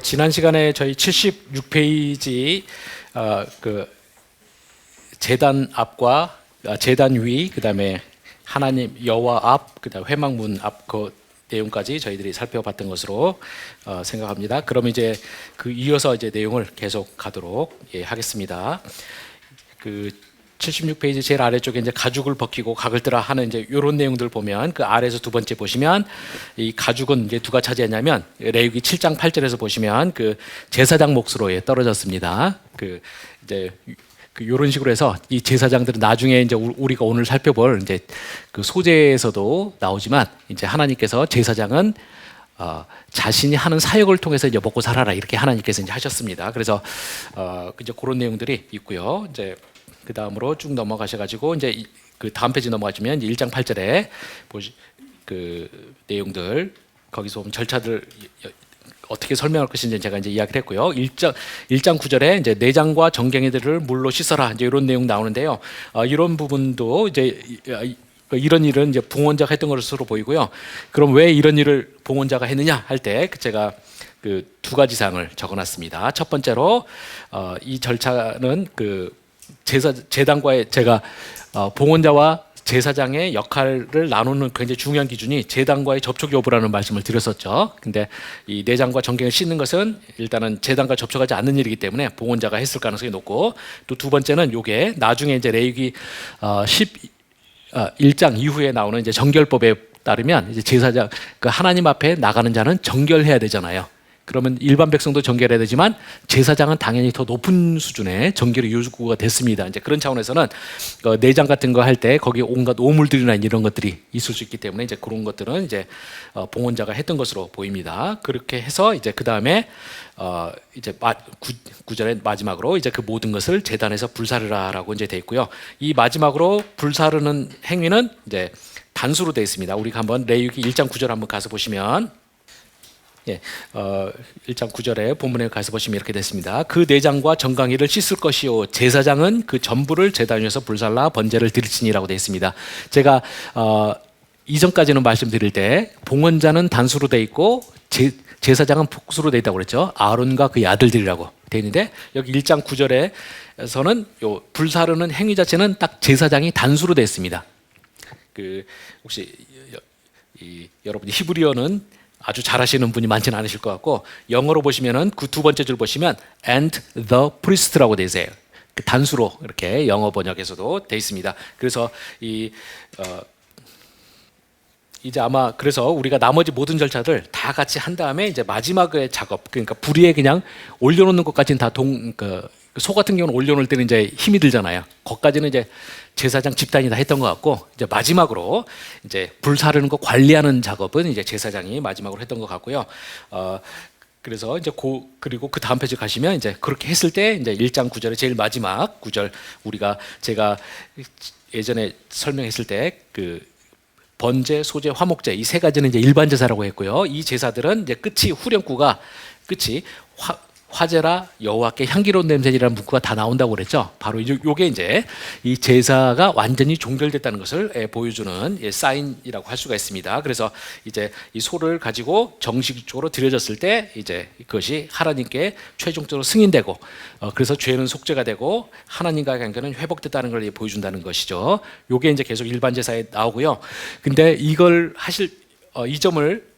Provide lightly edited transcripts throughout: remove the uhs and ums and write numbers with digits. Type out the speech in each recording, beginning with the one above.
지난 시간에 저희 76페이지 그 제단 앞과 제단 위, 그다음에 하나님 여호와 앞, 그다음 회막문 앞 그 내용까지 저희들이 살펴봤던 것으로 생각합니다. 그럼 이제 그 이어서 이제 내용을 계속 가도록 하겠습니다. 그 76페이지 제일 아래쪽에 이제 가죽을 벗기고 각을 뜨라 하는 이제 이런 내용들 보면 그 아래에서 두 번째 보시면 이 가죽은 이제 누가 차지했냐면 레위기 7장 8절에서 보시면 그 제사장 몫으로 떨어졌습니다. 그 이제 이런 식으로 해서 이 제사장들은 나중에 이제 우리가 오늘 살펴볼 이제 그 소재에서도 나오지만 이제 하나님께서 제사장은 자신이 하는 사역을 통해서 이제 먹고 살아라 이렇게 하나님께서 이제 하셨습니다. 그래서 이제 그런 내용들이 있고요. 이제 그 다음으로 쭉 넘어가셔가지고 이제 그 다음 페이지 넘어가시면 1장 8절에 그 내용들 거기서 보면 절차들 어떻게 설명할 것인지 제가 이제 이야기를 했고요. 1장 9절에 이제 내장과 정갱이들을 물로 씻어라 이제 이런 내용 나오는데요. 이런 부분도 이제 이런 일은 이제 봉헌자가 했던 것으로 보이고요. 그럼 왜 이런 일을 봉헌자가 했느냐 할 때 제가 그 두 가지 사항을 적어놨습니다. 첫 번째로 이 절차는 그 제단과의 제가 봉헌자와 제사장의 역할을 나누는 굉장히 중요한 기준이 제단과의 접촉 여부라는 말씀을 드렸었죠. 근데 이 내장과 정갱을 씻는 것은 일단은 제단과 접촉하지 않는 일이기 때문에 봉헌자가 했을 가능성이 높고, 또 두 번째는 요게 나중에 이제 레위기 1장 이후에 나오는 이제 정결법에 따르면 이제 제사장 그 하나님 앞에 나가는 자는 정결해야 되잖아요. 그러면 일반 백성도 정결해야 되지만 제사장은 당연히 더 높은 수준의 정결의 요구가 됐습니다. 이제 그런 차원에서는 내장 같은 거 할 때 거기 온갖 오물들이나 이런 것들이 있을 수 있기 때문에 이제 그런 것들은 이제 봉헌자가 했던 것으로 보입니다. 그렇게 해서 이제 그 다음에 이제 9절의 마지막으로 이제 그 모든 것을 제단에서 불사르라라고 이제 돼 있고요. 이 마지막으로 불사르는 행위는 이제 단수로 되어 있습니다. 우리가 한번 레위기 1장 9절 한번 가서 보시면. 1장 9절에 본문에 가서 보시면 이렇게 됐습니다. 그 내장과 정강이를 씻을 것이요 제사장은 그 전부를 제단 위에서 불살라 번제를 드릴지니라고 되어 있습니다. 제가 이전까지는 말씀드릴 때 봉헌자는 단수로 되어 있고 제사장은 복수로 되어 있다고 그랬죠. 아론과 그의 아들들이라고 되어 있는데 여기 1장 9절에서는 요 불사르는 행위 자체는 딱 제사장이 단수로 되어 있습니다. 그 혹시 여러분이 히브리어는 아주 잘하시는 분이 많지는 않으실 것 같고, 영어로 보시면은 그 두 번째 줄 보시면 and the priest라고 되어 있어요. 그 단수로 이렇게 영어 번역에서도 되어 있습니다. 그래서 이제 아마 그래서 우리가 나머지 모든 절차들 다 같이 한 다음에 이제 마지막의 작업, 그러니까 불 위에 그냥 올려놓는 것까지는 다 소 같은 경우는 올려놓을 때는 이제 힘이 들잖아요. 거기까지는 이제 제사장 집단이 다 했던 것 같고, 이제 마지막으로 이제 불 사르는 거 관리하는 작업은 이제 제사장이 마지막으로 했던 것 같고요. 그래서 이제 그리고 그 다음 페이지 가시면 이제 그렇게 했을 때 이제 1장 9절의 제일 마지막 9절 제가 예전에 설명했을 때 그 번제, 소제, 화목제 이 세 가지는 이제 일반 제사라고 했고요. 이 제사들은 이제 후렴구가 끝이 화제라 여호와께 향기로운 냄새이라는 문구가 다 나온다고 그랬죠. 바로 요게 이제 이 제사가 완전히 종결됐다는 것을 보여주는 사인이라고 할 수가 있습니다. 그래서 이제 이 소를 가지고 정식적으로 드려졌을 때 이제 그것이 하나님께 최종적으로 승인되고, 그래서 죄는 속죄가 되고 하나님과의 관계는 회복됐다는 걸 보여준다는 것이죠. 요게 이제 계속 일반 제사에 나오고요. 근데 이걸 하실 이 점을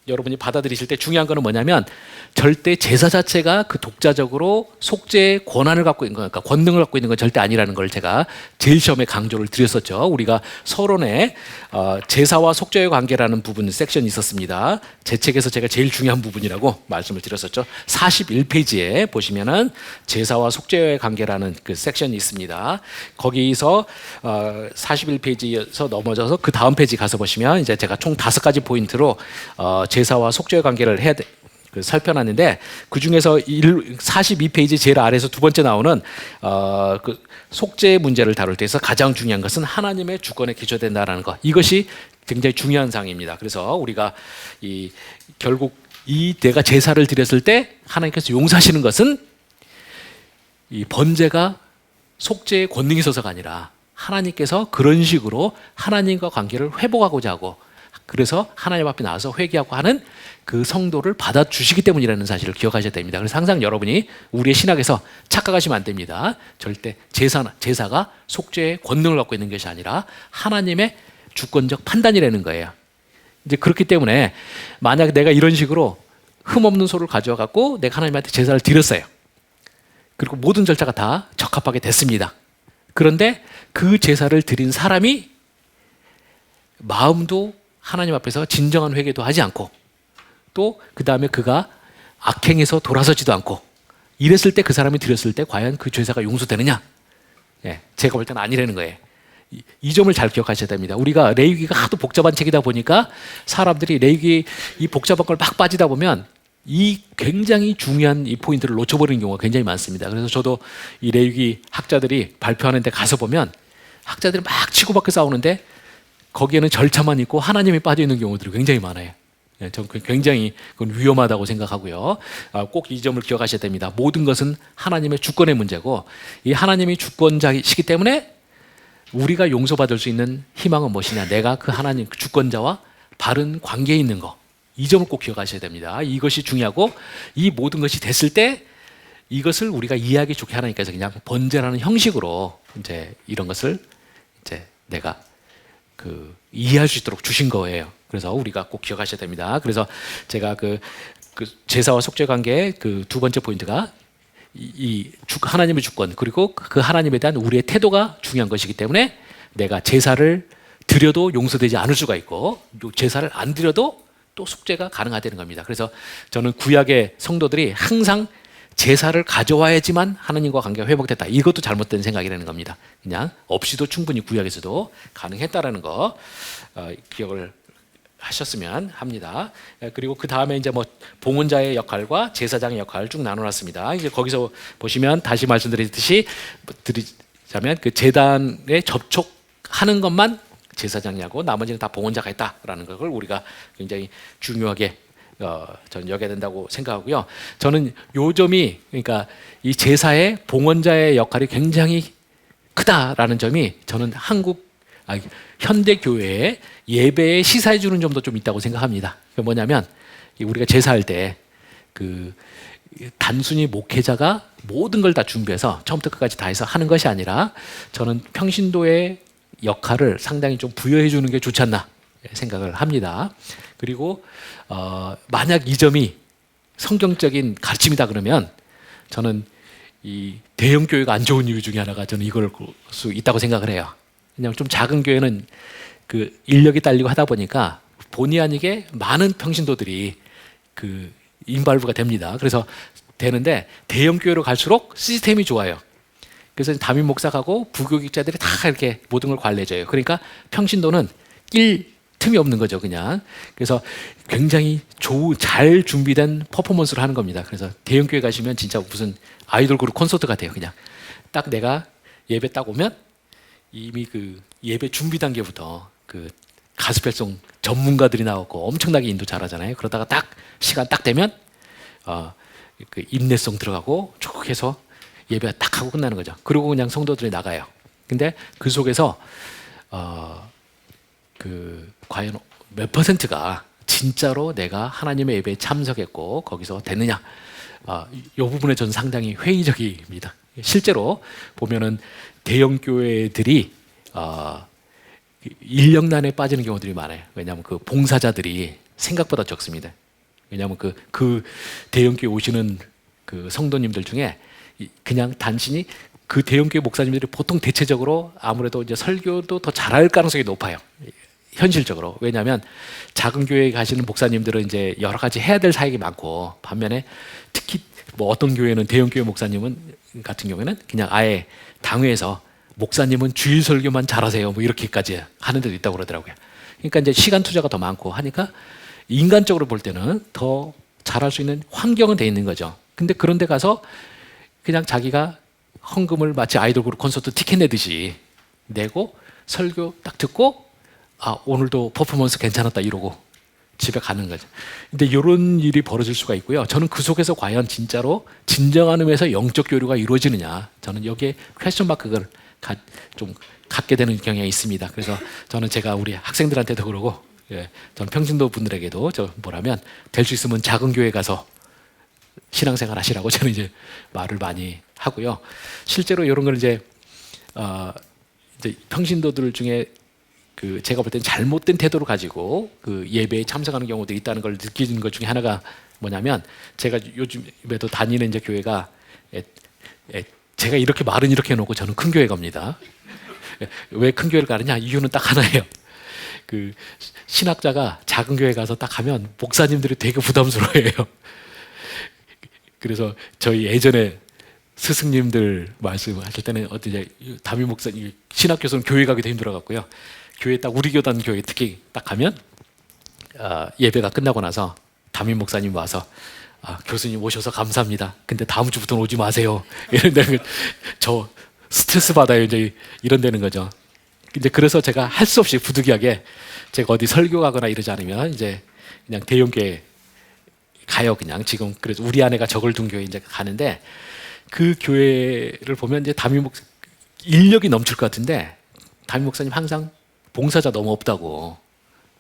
여러분이 받아들이실 때 중요한 거는 뭐냐면 절대 제사 자체가 그 독자적으로 속죄의 권한을 갖고 있는 거, 그러니까 권능을 갖고 있는 건 절대 아니라는 걸 제가 제일 처음에 강조를 드렸었죠. 우리가 서론에 제사와 속죄의 관계라는 부분 섹션이 있었습니다. 제 책에서 제가 제일 중요한 부분이라고 말씀을 드렸었죠. 41페이지에 보시면은 제사와 속죄의 관계라는 그 섹션이 있습니다. 거기서 41페이지에서 넘어져서 그 다음 페이지 가서 보시면 이제 제가 총 5가지 포인트로 제사와 속죄의 관계를 살펴놨는데, 그 중에서 42페이지 제일 아래에서 두 번째 나오는 그 속죄의 문제를 다룰 때에서 가장 중요한 것은 하나님의 주권에 기초된다라는 것, 이것이 굉장히 중요한 사항입니다. 그래서 우리가 결국 내가 제사를 드렸을 때 하나님께서 용서하시는 것은 이 번제가 속죄의 권능이 있어서가 아니라 하나님께서 그런 식으로 하나님과 관계를 회복하고자 하고 그래서 하나님 앞에 나와서 회개하고 하는 그 성도를 받아주시기 때문이라는 사실을 기억하셔야 됩니다. 그래서 항상 여러분이 우리의 신학에서 착각하시면 안 됩니다. 절대 제사가 속죄의 권능을 갖고 있는 것이 아니라 하나님의 주권적 판단이라는 거예요. 이제 그렇기 때문에 만약 내가 이런 식으로 흠없는 소를 가져와 갖고 내가 하나님한테 제사를 드렸어요. 그리고 모든 절차가 다 적합하게 됐습니다. 그런데 그 제사를 드린 사람이 마음도 하나님 앞에서 진정한 회개도 하지 않고 또 그 다음에 그가 악행에서 돌아서지도 않고 이랬을 때 그 사람이 드렸을 때 과연 그 제사가 용서되느냐? 제가 볼 때는 아니라는 거예요. 이 점을 잘 기억하셔야 됩니다. 우리가 레위기가 하도 복잡한 책이다 보니까 사람들이 레위기 이 복잡한 걸 막 빠지다 보면 이 굉장히 중요한 이 포인트를 놓쳐버리는 경우가 굉장히 많습니다. 그래서 저도 이 레위기 학자들이 발표하는 데 가서 보면 학자들이 막 치고받고 싸우는데 거기에는 절차만 있고 하나님이 빠져 있는 경우들이 굉장히 많아요. 저는 굉장히 그건 위험하다고 생각하고요. 꼭 이 점을 기억하셔야 됩니다. 모든 것은 하나님의 주권의 문제고 이 하나님이 주권자이시기 때문에 우리가 용서받을 수 있는 희망은 무엇이냐? 내가 그 하나님 그 주권자와 바른 관계에 있는 거. 이 점을 꼭 기억하셔야 됩니다. 이것이 중요하고 이 모든 것이 됐을 때 이것을 우리가 이해하기 좋게 하나님께서 그냥 번제라는 형식으로 이제 이런 것을 이제 내가 이해할 수 있도록 주신 거예요. 그래서 우리가 꼭 기억하셔야 됩니다. 그래서 제가 그 제사와 속죄 관계의 그 두 번째 포인트가 하나님의 주권 그리고 그 하나님에 대한 우리의 태도가 중요한 것이기 때문에 내가 제사를 드려도 용서되지 않을 수가 있고 제사를 안 드려도 또 속죄가 가능하다는 겁니다. 그래서 저는 구약의 성도들이 항상 제사를 가져와야지만 하나님과 관계가 회복됐다. 이것도 잘못된 생각이라는 겁니다. 그냥 없이도 충분히 구약에서도 가능했다라는 거 기억을 하셨으면 합니다. 그리고 그 다음에 이제 뭐 봉헌자의 역할과 제사장의 역할을 쭉 나눠놨습니다. 이제 거기서 보시면 다시 말씀드리자면 그 제단에 접촉하는 것만 제사장이 하고 나머지는 다 봉헌자가 했다라는 걸 우리가 굉장히 중요하게 저는 여겨야 된다고 생각하고요. 저는 요 점이 그러니까 이 제사의 봉헌자의 역할이 굉장히 크다라는 점이 저는 현대 교회의 예배에 시사해 주는 점도 좀 있다고 생각합니다. 그게 뭐냐면 우리가 제사할 때 단순히 목회자가 모든 걸 다 준비해서 처음부터 끝까지 다 해서 하는 것이 아니라 저는 평신도의 역할을 상당히 좀 부여해 주는 게 좋지 않나 생각을 합니다. 그리고 만약 이 점이 성경적인 가르침이다 그러면 저는 이 대형 교회가 안 좋은 이유 중에 하나가 저는 이걸 수 있다고 생각을 해요. 그냥 좀 작은 교회는 그 인력이 딸리고 하다 보니까 본의 아니게 많은 평신도들이 인발부가 됩니다. 그래서 되는데 대형 교회로 갈수록 시스템이 좋아요. 그래서 담임 목사하고 부교육자들이 다 이렇게 모든 걸 관리해줘요. 그러니까 평신도는 틈이 없는 거죠, 그냥. 그래서 굉장히 잘 준비된 퍼포먼스를 하는 겁니다. 그래서 대형 교회 가시면 진짜 무슨 아이돌 그룹 콘서트 같아요, 그냥. 딱 내가 예배 딱 오면 이미 예배 준비 단계부터 가스펠송 전문가들이 나오고 엄청나게 인도 잘하잖아요. 그러다가 딱 시간 딱 되면 인내성 들어가고 쭉 해서 예배가 딱 하고 끝나는 거죠. 그리고 그냥 성도들이 나가요. 근데 그 속에서 과연 몇 퍼센트가 진짜로 내가 하나님의 예배에 참석했고 거기서 됐느냐? 이 부분에 저는 상당히 회의적입니다. 실제로 보면은 대형 교회들이 인력난에 빠지는 경우들이 많아요. 왜냐하면 봉사자들이 생각보다 적습니다. 왜냐하면 그 대형 교회 오시는 성도님들 중에 그냥 단순히 그 대형 교회 목사님들이 보통 대체적으로 아무래도 이제 설교도 더 잘할 가능성이 높아요. 현실적으로. 왜냐하면 작은 교회에 가시는 목사님들은 이제 여러 가지 해야 될 사역이 많고 반면에 특히 뭐 어떤 교회는 대형 교회 목사님은 같은 경우에는 그냥 아예 당회에서 목사님은 주일 설교만 잘하세요. 뭐 이렇게까지 하는 데도 있다고 그러더라고요. 그러니까 이제 시간 투자가 더 많고 하니까 인간적으로 볼 때는 더 잘할 수 있는 환경은 돼 있는 거죠. 근데 그런 데 가서 그냥 자기가 헌금을 마치 아이돌 그룹 콘서트 티켓 내듯이 내고 설교 딱 듣고 오늘도 퍼포먼스 괜찮았다 이러고 집에 가는 거죠. 근데 이런 일이 벌어질 수가 있고요. 저는 그 속에서 과연 진짜로 진정한 의미에서 영적 교류가 이루어지느냐, 저는 여기에 퀘스천 마크를 좀 갖게 되는 경향이 있습니다. 그래서 저는 제가 우리 학생들한테도 그러고 예, 전 평신도 분들에게도 저 뭐라면 될 수 있으면 작은 교회 가서 신앙생활 하시라고 저는 이제 말을 많이 하고요. 실제로 이런 걸 이제 평신도들 중에 그 제가 볼 때는 잘못된 태도를 가지고 그 예배에 참석하는 경우도 있다는 걸 느끼는 것 중에 하나가 뭐냐면, 제가 요즘에도 다니는 이제 교회가 제가 이렇게 말은 이렇게 해놓고 저는 큰 교회 갑니다. 왜 큰 교회를 가느냐? 이유는 딱 하나예요. 그 신학자가 작은 교회 가서 딱 하면 목사님들이 되게 부담스러워해요. 그래서 저희 예전에 스승님들 말씀하실 때는 어떻게 담임 목사님 신학 교수는 교회 가기도 힘들어 갖고요. 교회 딱 우리 교단 교회 특히 딱 가면 예배가 끝나고 나서 담임 목사님 와서 교수님 오셔서 감사합니다. 근데 다음 주부터는 오지 마세요. 이런 데는 저 스트레스 받아요. 이제 이런 데는 거죠. 이제 그래서 제가 할 수 없이 부득이하게 제가 어디 설교 가거나 이러지 않으면 이제 그냥 대형교회 가요. 그냥 지금 그래서 우리 아내가 저걸 둔 교회 이제 가는데, 그 교회를 보면 이제 담임 목사 인력이 넘칠 것 같은데 담임 목사님 항상 봉사자 너무 없다고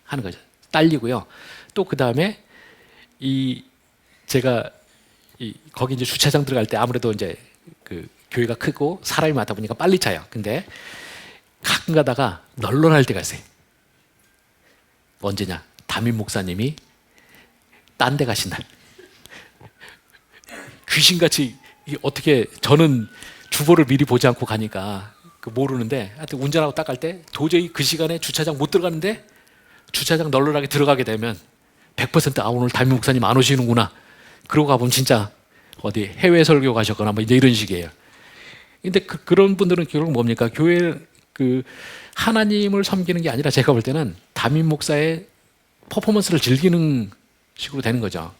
하는 거죠. 딸리고요. 또 그 다음에 제가 거기 이제 주차장 들어갈 때 아무래도 이제 그 교회가 크고 사람이 많다 보니까 빨리 차요. 근데 가끔 가다가 널널할 때가 있어요. 언제냐? 담임 목사님이 딴 데 가신 날. 귀신같이 어떻게, 저는 주보를 미리 보지 않고 가니까 모르는데 하여튼 운전하고 딱 갈 때 도저히 그 시간에 주차장 못 들어가는데 주차장 널널하게 들어가게 되면 100% 오늘 담임 목사님 안 오시는구나. 그러고 가보면 진짜 어디 해외 설교 가셨거나 뭐 이제 이런 식이에요. 근데 그런 분들은 결국 뭡니까? 교회 그 하나님을 섬기는 게 아니라 제가 볼 때는 담임 목사의 퍼포먼스를 즐기는 식으로 되는 거죠.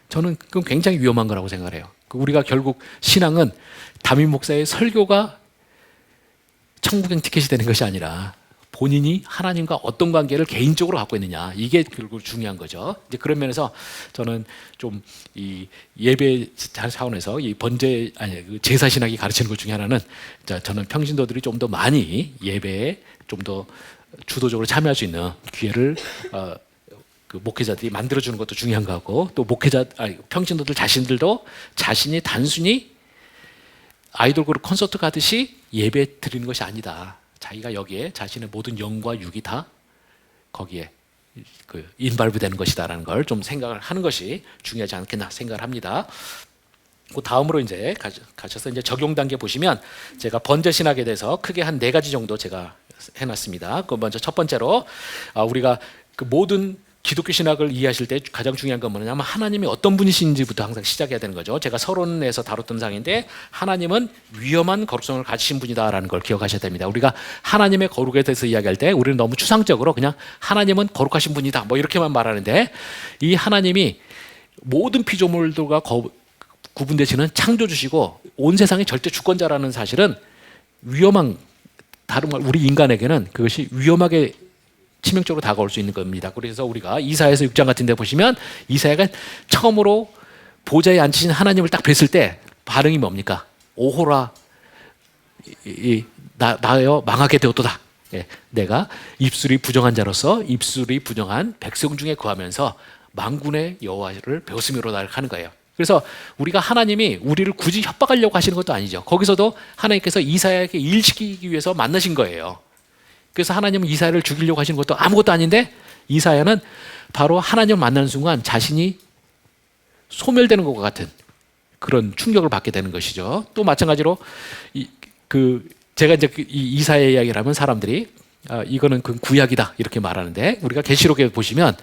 저는 그건 굉장히 위험한 거라고 생각을 해요. 우리가 결국 신앙은 담임 목사의 설교가 천국행 티켓이 되는 것이 아니라 본인이 하나님과 어떤 관계를 개인적으로 갖고 있느냐, 이게 결국 중요한 거죠. 이제 그런 면에서 저는 좀 이 예배 차원에서 이 그 제사 신학이 가르치는 것 중에 하나는, 저는 평신도들이 좀 더 많이 예배에 좀 더 주도적으로 참여할 수 있는 기회를 그 목회자들이 만들어주는 것도 중요한 것 같고, 또 평신도들 자신들도 자신이 단순히 아이돌 그룹 콘서트 가듯이 예배 드리는 것이 아니다. 자기가 여기에 자신의 모든 영과 육이 다 거기에 그 인발부되는 것이다라는 걸 좀 생각을 하는 것이 중요하지 않겠나 생각을 합니다. 그 다음으로 이제 가셔서 이제 적용 단계 보시면, 제가 번제 신학에 대해서 크게 한 4가지 정도 제가 해놨습니다. 그 먼저 첫 번째로 우리가 그 모든 기독교 신학을 이해하실 때 가장 중요한 건 뭐냐면 하나님이 어떤 분이신지부터 항상 시작해야 되는 거죠. 제가 서론에서 다뤘던 사항인데, 하나님은 위험한 거룩성을 가지신 분이다라는 걸 기억하셔야 됩니다. 우리가 하나님의 거룩에 대해서 이야기할 때 우리는 너무 추상적으로 그냥 하나님은 거룩하신 분이다 뭐 이렇게만 말하는데, 이 하나님이 모든 피조물들과 구분되시는 창조주시고 온 세상의 절대 주권자라는 사실은 위험한, 다른 말 우리 인간에게는 그것이 위험하게 치명적으로 다가올 수 있는 겁니다. 그래서 우리가 이사야서 6장 같은 데 보시면 이사야가 처음으로 보좌에 앉으신 하나님을 딱 뵀을 때 반응이 뭡니까? 오호라 나여 망하게 되었도다. 내가 입술이 부정한 자로서 입술이 부정한 백성 중에 거하면서 만군의 여호와를 배웠음이로다 하는 거예요. 그래서 우리가 하나님이 우리를 굳이 협박하려고 하시는 것도 아니죠. 거기서도 하나님께서 이사야에게 일시키기 위해서 만나신 거예요. 그래서 하나님은 이사야를 죽이려고 하시는 것도 아무것도 아닌데, 이사야는 바로 하나님을 만나는 순간 자신이 소멸되는 것과 같은 그런 충격을 받게 되는 것이죠. 또 마찬가지로 제가 이제 이사야 이야기를 하면 사람들이 이거는 그 구약이다 이렇게 말하는데, 우리가 계시록에 보시면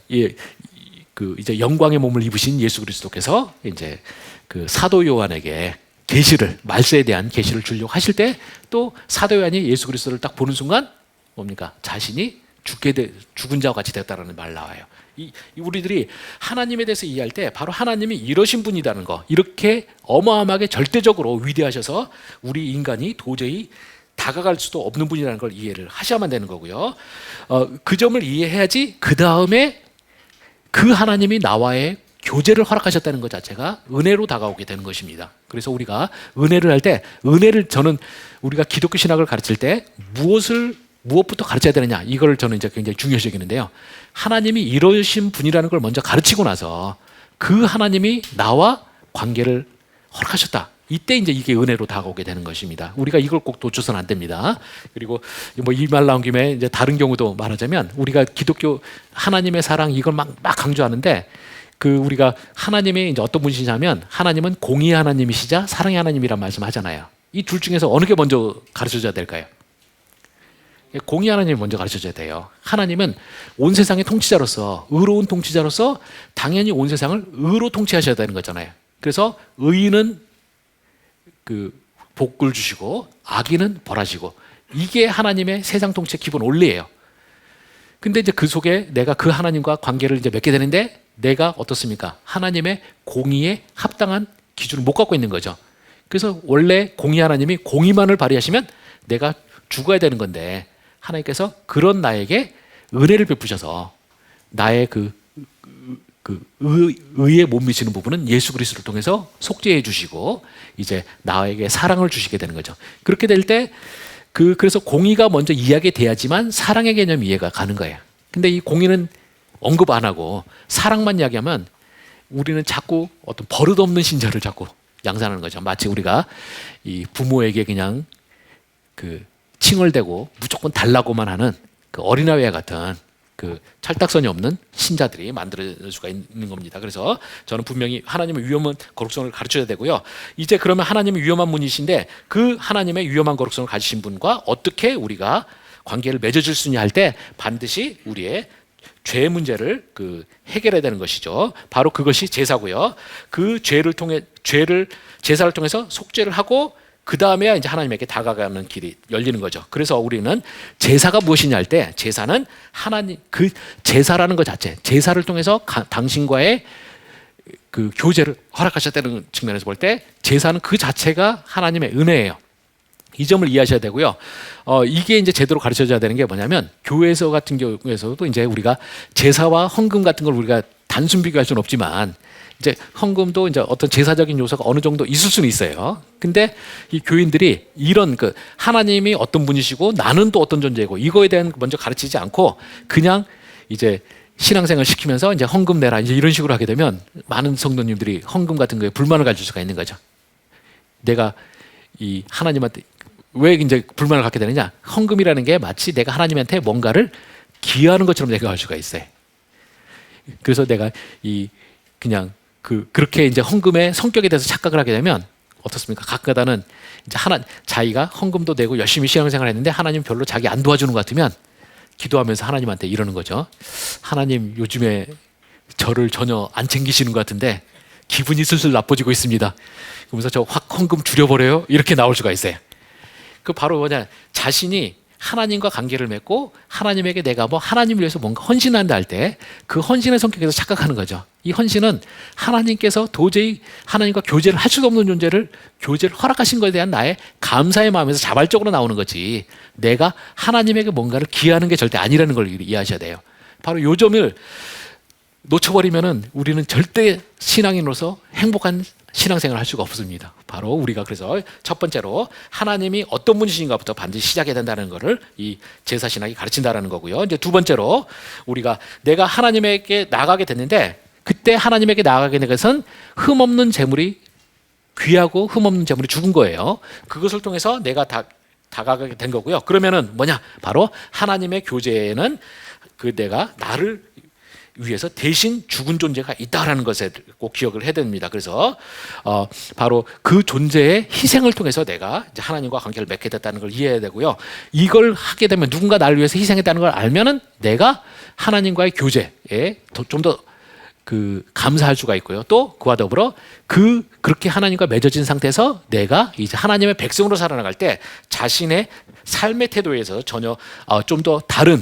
이제 영광의 몸을 입으신 예수 그리스도께서 이제 그 사도 요한에게 계시를, 말세에 대한 계시를 주려고 하실 때, 또 사도 요한이 예수 그리스도를 딱 보는 순간 뭡니까? 자신이 죽은 자와 같이 됐다라는 말 나와요. 우리들이 하나님에 대해서 이해할 때 바로 하나님이 이러신 분이라는 거, 이렇게 어마어마하게 절대적으로 위대하셔서 우리 인간이 도저히 다가갈 수도 없는 분이라는 걸 이해를 하셔야만 되는 거고요. 그 점을 이해해야지 그 다음에 그 하나님이 나와의 교제를 허락하셨다는 것 자체가 은혜로 다가오게 되는 것입니다. 그래서 우리가 은혜를 할 때, 은혜를 저는 우리가 기독교 신학을 가르칠 때 무엇부터 가르쳐야 되느냐, 이걸 저는 이제 굉장히 중요시 여기는데요. 하나님이 이러신 분이라는 걸 먼저 가르치고 나서 그 하나님이 나와 관계를 허락하셨다. 이때 이제 이게 은혜로 다가오게 되는 것입니다. 우리가 이걸 꼭 놓쳐서는 안 됩니다. 그리고 뭐 이 말 나온 김에 이제 다른 경우도 말하자면, 우리가 기독교 하나님의 사랑 이걸 막 강조하는데, 그 우리가 하나님이 이제 어떤 분이시냐면, 하나님은 공의의 하나님이시자 사랑의 하나님이란 말씀하잖아요. 이 둘 중에서 어느 게 먼저 가르쳐줘야 될까요? 공의 하나님이 먼저 가르쳐줘야 돼요. 하나님은 온 세상의 통치자로서, 의로운 통치자로서 당연히 온 세상을 의로 통치하셔야 되는 거잖아요. 그래서 의인은 그 복을 주시고 악인은 벌하시고, 이게 하나님의 세상 통치의 기본 원리예요. 근데 이제 그 속에 내가 그 하나님과 관계를 이제 맺게 되는데, 내가 어떻습니까? 하나님의 공의에 합당한 기준을 못 갖고 있는 거죠. 그래서 원래 공의 하나님이 공의만을 발휘하시면 내가 죽어야 되는 건데, 하나님께서 그런 나에게 은혜를 베푸셔서 나의 의에 못 미치는 부분은 예수 그리스도를 통해서 속죄해 주시고 이제 나에게 사랑을 주시게 되는 거죠. 그렇게 될 때 그래서 공의가 먼저 이야기돼야지만 사랑의 개념이 이해가 가는 거예요. 근데 이 공의는 언급 안 하고 사랑만 이야기하면 우리는 자꾸 어떤 버릇없는 신자를 자꾸 양산하는 거죠. 마치 우리가 이 부모에게 그냥 그 칭얼대고 무조건 달라고만 하는 그 어린아이와 같은 그 철딱선이 없는 신자들이 만들어질 수가 있는 겁니다. 그래서 저는 분명히 하나님의 위험한 거룩성을 가르쳐야 되고요. 이제 그러면 하나님이 위험한 분이신데, 그 하나님의 위험한 거룩성을 가지신 분과 어떻게 우리가 관계를 맺어줄 수 있냐 할 때, 반드시 우리의 죄 문제를 해결해야 되는 것이죠. 바로 그것이 제사고요. 그 제사를 통해서 속죄를 하고 그 다음에 이제 하나님에게 다가가는 길이 열리는 거죠. 그래서 우리는 제사가 무엇이냐 할 때, 제사는 하나님, 그 제사라는 것 자체, 제사를 통해서 당신과의 그 교제를 허락하셨다는 측면에서 볼 때, 제사는 그 자체가 하나님의 은혜예요. 이 점을 이해하셔야 되고요. 이게 이제 제대로 가르쳐줘야 되는 게 뭐냐면, 교회에서 같은 경우에서도 이제 우리가 제사와 헌금 같은 걸 우리가 단순 비교할 수는 없지만, 이제 헌금도 이제 어떤 제사적인 요소가 어느 정도 있을 수는 있어요. 근데 이 교인들이 이런 하나님이 어떤 분이시고 나는 또 어떤 존재이고 이거에 대한 먼저 가르치지 않고 그냥 이제 신앙생활 시키면서 이제 헌금 내라 이제 이런 식으로 하게 되면, 많은 성도님들이 헌금 같은 거에 불만을 가질 수가 있는 거죠. 내가 이 하나님한테 왜 이제 불만을 갖게 되느냐? 헌금이라는 게 마치 내가 하나님한테 뭔가를 기여하는 것처럼 생각할 수가 있어요. 그래서 내가 그냥 그렇게 이제 헌금의 성격에 대해서 착각을 하게 되면 어떻습니까? 가끔가다는 이제 자기가 헌금도 내고 열심히 신앙생활을 했는데 하나님 별로 자기 안 도와주는 것 같으면 기도하면서 하나님한테 이러는 거죠. 하나님 요즘에 저를 전혀 안 챙기시는 것 같은데 기분이 슬슬 나빠지고 있습니다. 그러면서 저 확 헌금 줄여버려요? 이렇게 나올 수가 있어요. 그 바로 뭐냐, 자신이 하나님과 관계를 맺고 하나님에게 내가 하나님을 위해서 뭔가 헌신한다 할 때 그 헌신의 성격에서 착각하는 거죠. 이 헌신은 하나님께서 도저히 하나님과 교제를 할 수도 없는 존재를 교제를 허락하신 것에 대한 나의 감사의 마음에서 자발적으로 나오는 거지, 내가 하나님에게 뭔가를 기여하는 게 절대 아니라는 걸 이해하셔야 돼요. 바로 요 점을 놓쳐버리면은 우리는 절대 신앙인으로서 행복한 신앙생활을 할 수가 없습니다. 바로 우리가 그래서 첫 번째로 하나님이 어떤 분이신가부터 반드시 시작해야 된다는 것을 이 제사 신학이 가르친다라는 거고요. 이제 두 번째로 우리가 내가 하나님에게 나가게 됐는데, 그때 하나님에게 나가게 된 것은 흠없는 재물이 귀하고 흠없는 재물이 죽은 거예요. 그것을 통해서 내가 다가가게 된 거고요. 그러면은 뭐냐? 바로 하나님의 교제에는 내가 나를 위해서 대신 죽은 존재가 있다라는 것을 꼭 기억을 해야 됩니다. 그래서 바로 그 존재의 희생을 통해서 내가 이제 하나님과 관계를 맺게 됐다는 걸 이해해야 되고요. 이걸 하게 되면, 누군가 나를 위해서 희생했다는 걸 알면은 내가 하나님과의 교제에 좀 더 감사할 수가 있고요. 또 그와 더불어 그렇게 하나님과 맺어진 상태에서 내가 이제 하나님의 백성으로 살아나갈 때 자신의 삶의 태도에서 전혀 좀 더 다른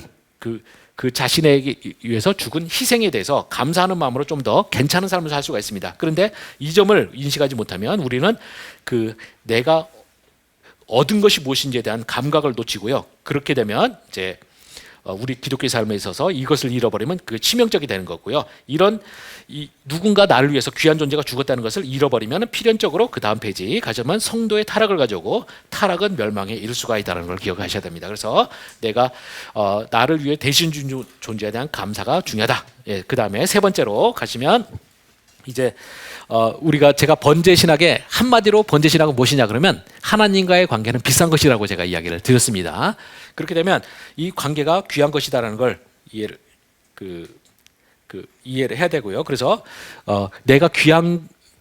그 자신에게 위해서 죽은 희생에 대해서 감사하는 마음으로 좀 더 괜찮은 삶을 살 수가 있습니다. 그런데 이 점을 인식하지 못하면 우리는 내가 얻은 것이 무엇인지에 대한 감각을 놓치고요. 그렇게 되면 이제 우리 기독교의 삶에 있어서 이것을 잃어버리면 그 치명적이 되는 거고요. 이런 누군가 나를 위해서 귀한 존재가 죽었다는 것을 잃어버리면 필연적으로 그 다음 페이지 가져면 성도의 타락을 가져오고 타락은 멸망에 이를 수가 있다는 걸 기억하셔야 됩니다. 그래서 내가 나를 위해 대신 준 존재에 대한 감사가 중요하다. 예, 그 다음에 세 번째로 가시면 이제 제가 번제 신학의 한마디로 번제 신학은 무엇이냐 그러면 하나님과의 관계는 비싼 것이라고 제가 이야기를 드렸습니다. 그렇게 되면 이 관계가 귀한 것이다라는 걸 이해를 해야 되고요. 그래서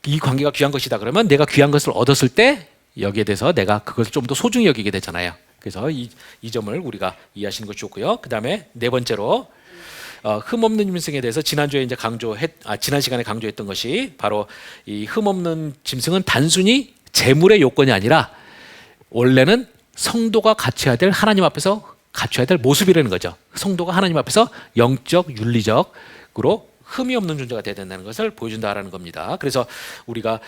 이 관계가 귀한 것이다 그러면 내가 귀한 것을 얻었을 때 여기에 대해서 내가 그것을 좀 더 소중히 여기게 되잖아요. 그래서 이 점을 우리가 이해하시는 것이 좋고요. 그 다음에 네 번째로 흠없는 짐승에 대해서 지난주에 이제 지난 시간에 강조했던 것이 바로 이 흠없는 짐승은 단순히 재물의 요건이 아니라 원래는 성도가 갖춰야 될 하나님 앞에서 갖춰야 될 모습이라는 거죠. 성도가 하나님 앞에서 영적, 윤리적으로 흠이 없는 존재가 되어야 된다는 것을 보여준다라는 겁니다. 그래서 우리가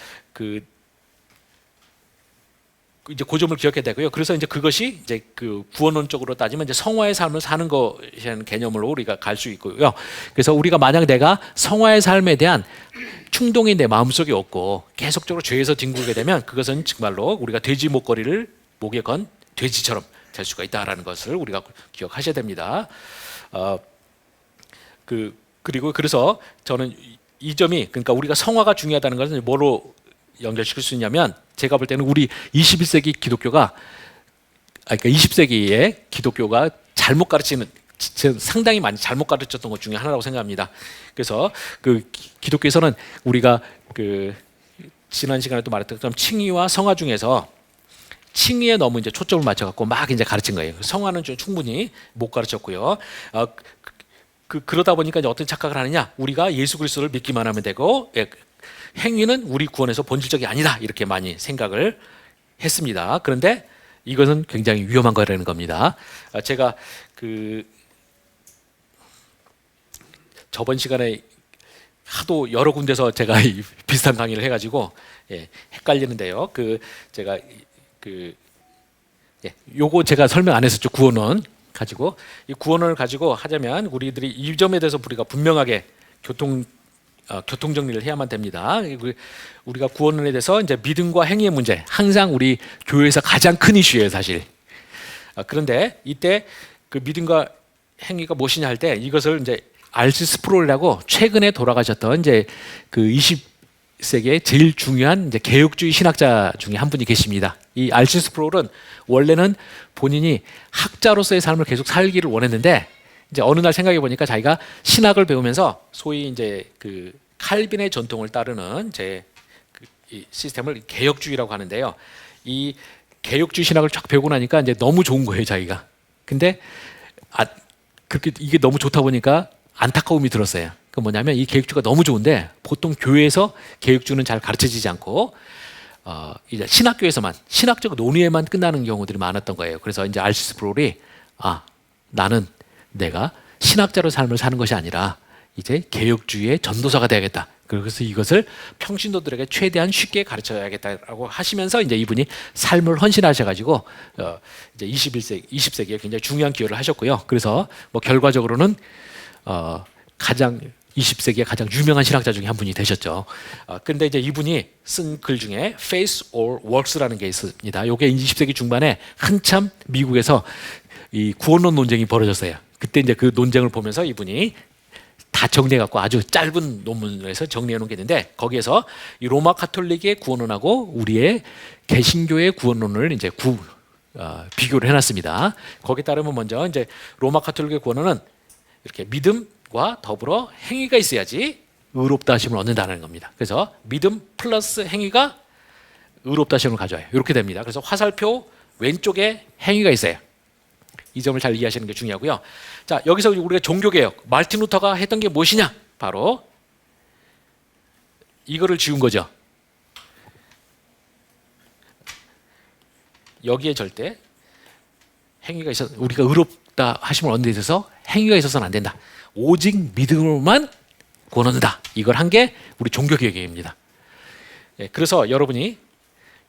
이제 그 점을 기억해야 되고요. 그래서 이제 그것이 이제 그 구원론적으로 따지면 이제 성화의 삶을 사는 것이라는 개념으로 우리가 갈 수 있고요. 그래서 우리가 만약 내가 성화의 삶에 대한 충동이 내 마음속에 없고 계속적으로 죄에서 뒹굴게 되면 그것은 정말로 우리가 돼지 목걸이를 목에 건 돼지처럼 될 수가 있다라는 것을 우리가 기억하셔야 됩니다. 그리고 그래서 저는 이 점이 그러니까 우리가 성화가 중요하다는 것은 뭐로 연결시킬 수 있냐면 제가 볼 때는 우리 21세기 기독교가 그러니까 20세기의 기독교가 잘못 가르치는 상당히 많이 잘못 가르쳤던 것 중에 하나라고 생각합니다. 그래서 기독교에서는 우리가 지난 시간에도 말했던 것처럼 칭의와 성화 중에서 칭의에 너무 이제 초점을 맞춰갖고 막 이제 가르친 거예요. 성화는 좀 충분히 못 가르쳤고요. 그러다 보니까 이제 어떤 착각을 하느냐? 우리가 예수 그리스도를 믿기만 하면 되고 행위는 우리 구원에서 본질적이 아니다 이렇게 많이 생각을 했습니다. 그런데 이것은 굉장히 위험한 거라는 겁니다. 제가 저번 시간에 하도 여러 군데서 제가 비슷한 강의를 해가지고 헷갈리는데요. 요거 제가 설명 안 했었죠. 구원론 가지고 이 구원론을 가지고 하자면 우리들이 이 점에 대해서 우리가 분명하게 교통 정리를 해야만 됩니다. 우리가 구원론에 대해서 이제 믿음과 행위의 문제, 항상 우리 교회에서 가장 큰 이슈예요, 사실. 그런데 이때 그 믿음과 행위가 무엇이냐 할 때 이것을 이제 알시 스프롤이라고 최근에 돌아가셨던 이제 그 20세기의 제일 중요한 이제 개혁주의 신학자 중에 한 분이 계십니다. 이 알시 스프롤은 원래는 본인이 학자로서의 삶을 계속 살기를 원했는데 이제 어느 날 생각해 보니까 자기가 신학을 배우면서 소위 이제 그 칼빈의 전통을 따르는 이 시스템을 개혁주의라고 하는데요. 이 개혁주의 신학을 쫙 배우고 나니까 이제 너무 좋은 거예요, 자기가. 근데 그렇게 이게 너무 좋다 보니까 안타까움이 들었어요. 그 뭐냐면 이 개혁주의가 너무 좋은데 보통 교회에서 개혁주의는 잘 가르쳐지지 않고 이제 신학교에서만 신학적 논의에만 끝나는 경우들이 많았던 거예요. 그래서 이제 알시 스프롤이 나는 내가 신학자로 삶을 사는 것이 아니라 이제 개혁주의의 전도사가 돼야겠다. 그래서 이것을 평신도들에게 최대한 쉽게 가르쳐야겠다라고 하시면서 이제 이분이 삶을 헌신하셔가지고 이제 20세기에 굉장히 중요한 기여를 하셨고요. 그래서 뭐 결과적으로는 가장 20세기의 가장 유명한 신학자 중에 한 분이 되셨죠. 근데 이제 이분이 쓴 글 중에 Faith or Works라는 게 있습니다. 이게 20세기 중반에 한참 미국에서 이 구원론 논쟁이 벌어졌어요. 그때 이제 그 논쟁을 보면서 이분이 다 정리해갖고 아주 짧은 논문을 해서 정리해 놓은 게 있는데 거기에서 이 로마 카톨릭의 구원론하고 우리의 개신교의 구원론을 이제 비교를 해놨습니다. 거기에 따르면 먼저 이제 로마 카톨릭의 구원론은 이렇게 믿음과 더불어 행위가 있어야지 의롭다 하심을 얻는다는 겁니다. 그래서 믿음 플러스 행위가 의롭다 하심을 가져와요. 이렇게 됩니다. 그래서 화살표 왼쪽에 행위가 있어요. 이 점을 잘 이해하시는 게 중요하고요. 자, 여기서 우리가 종교개혁, 마르틴 루터가 했던 게 무엇이냐? 바로 이거를 지운 거죠. 여기에 절대 행위가 있어 우리가 의롭다 하심을 얻는 데 있어서 행위가 있어서는 안 된다. 오직 믿음으로만 구원 얻는다. 이걸 한 게 우리 종교개혁입니다. 그래서 여러분이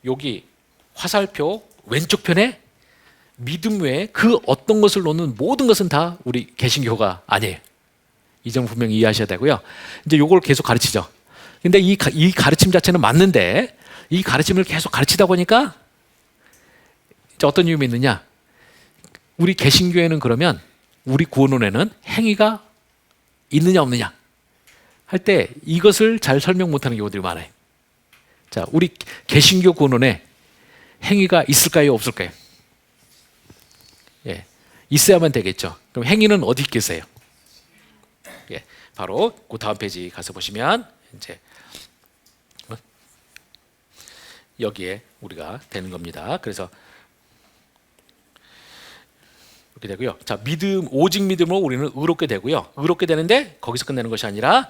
여기 화살표 왼쪽 편에 믿음 외에 그 어떤 것을 놓는 모든 것은 다 우리 개신교가 아니에요. 이 점 분명히 이해하셔야 되고요. 이제 요걸 계속 가르치죠. 근데 이 가르침 자체는 맞는데 이 가르침을 계속 가르치다 보니까 이제 어떤 위험이 있느냐? 우리 개신교에는 그러면 우리 구원론에는 행위가 있느냐 없느냐 할 때 이것을 잘 설명 못하는 경우들이 많아요. 자, 우리 개신교 구원론에 행위가 있을까요, 없을까요? 예, 있어야만 되겠죠. 그럼 행위는 어디 있겠어요? 예, 바로 그 다음 페이지 가서 보시면 이제 여기에 우리가 되는 겁니다. 그래서 이렇게 되고요. 자, 믿음, 오직 믿음으로 우리는 의롭게 되고요. 의롭게 되는데 거기서 끝내는 것이 아니라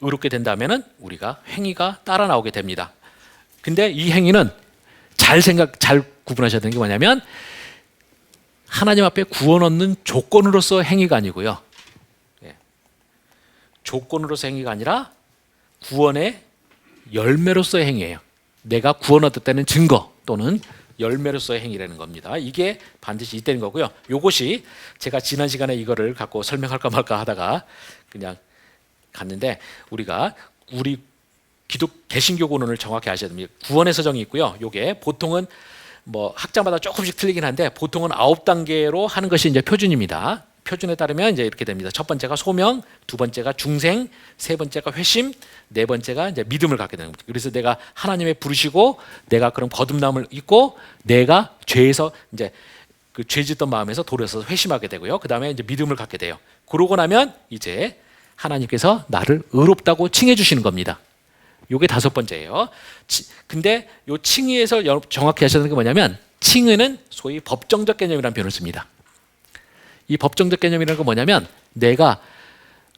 의롭게 된다면은 우리가 행위가 따라 나오게 됩니다. 근데 이 행위는 잘 구분하셔야 되는 게 뭐냐면 하나님 앞에 구원 얻는 조건으로서 행위가 아니고요. 예. 조건으로서 행위가 아니라 구원의 열매로서의 행위예요. 내가 구원 얻었다는 증거 또는 열매로서의 행위라는 겁니다. 이게 반드시 있다는 거고요. 이것이 제가 지난 시간에 이거를 갖고 설명할까 말까 하다가 그냥 갔는데 우리가 우리 개신교 구원을 정확히 아셔야 됩니다. 구원의 서정이 있고요. 이게 보통은 뭐 학자마다 조금씩 틀리긴 한데 보통은 9단계로 하는 것이 이제 표준입니다. 표준에 따르면 이제 이렇게 됩니다. 첫 번째가 소명, 두 번째가 중생, 세 번째가 회심, 네 번째가 이제 믿음을 갖게 되는 거죠. 그래서 내가 하나님의 부르시고 내가 그런 거듭남을 입고 내가 죄에서 이제 그 죄짓던 마음에서 돌아서 회심하게 되고요. 그 다음에 이제 믿음을 갖게 돼요. 그러고 나면 이제 하나님께서 나를 의롭다고 칭해 주시는 겁니다. 요게 다섯 번째예요. 근데 요 칭의에서 정확히 하셔야 되는 게 뭐냐면 칭의는 소위 법정적 개념이라는 표현을 씁니다. 이 법정적 개념이라는 건 뭐냐면 내가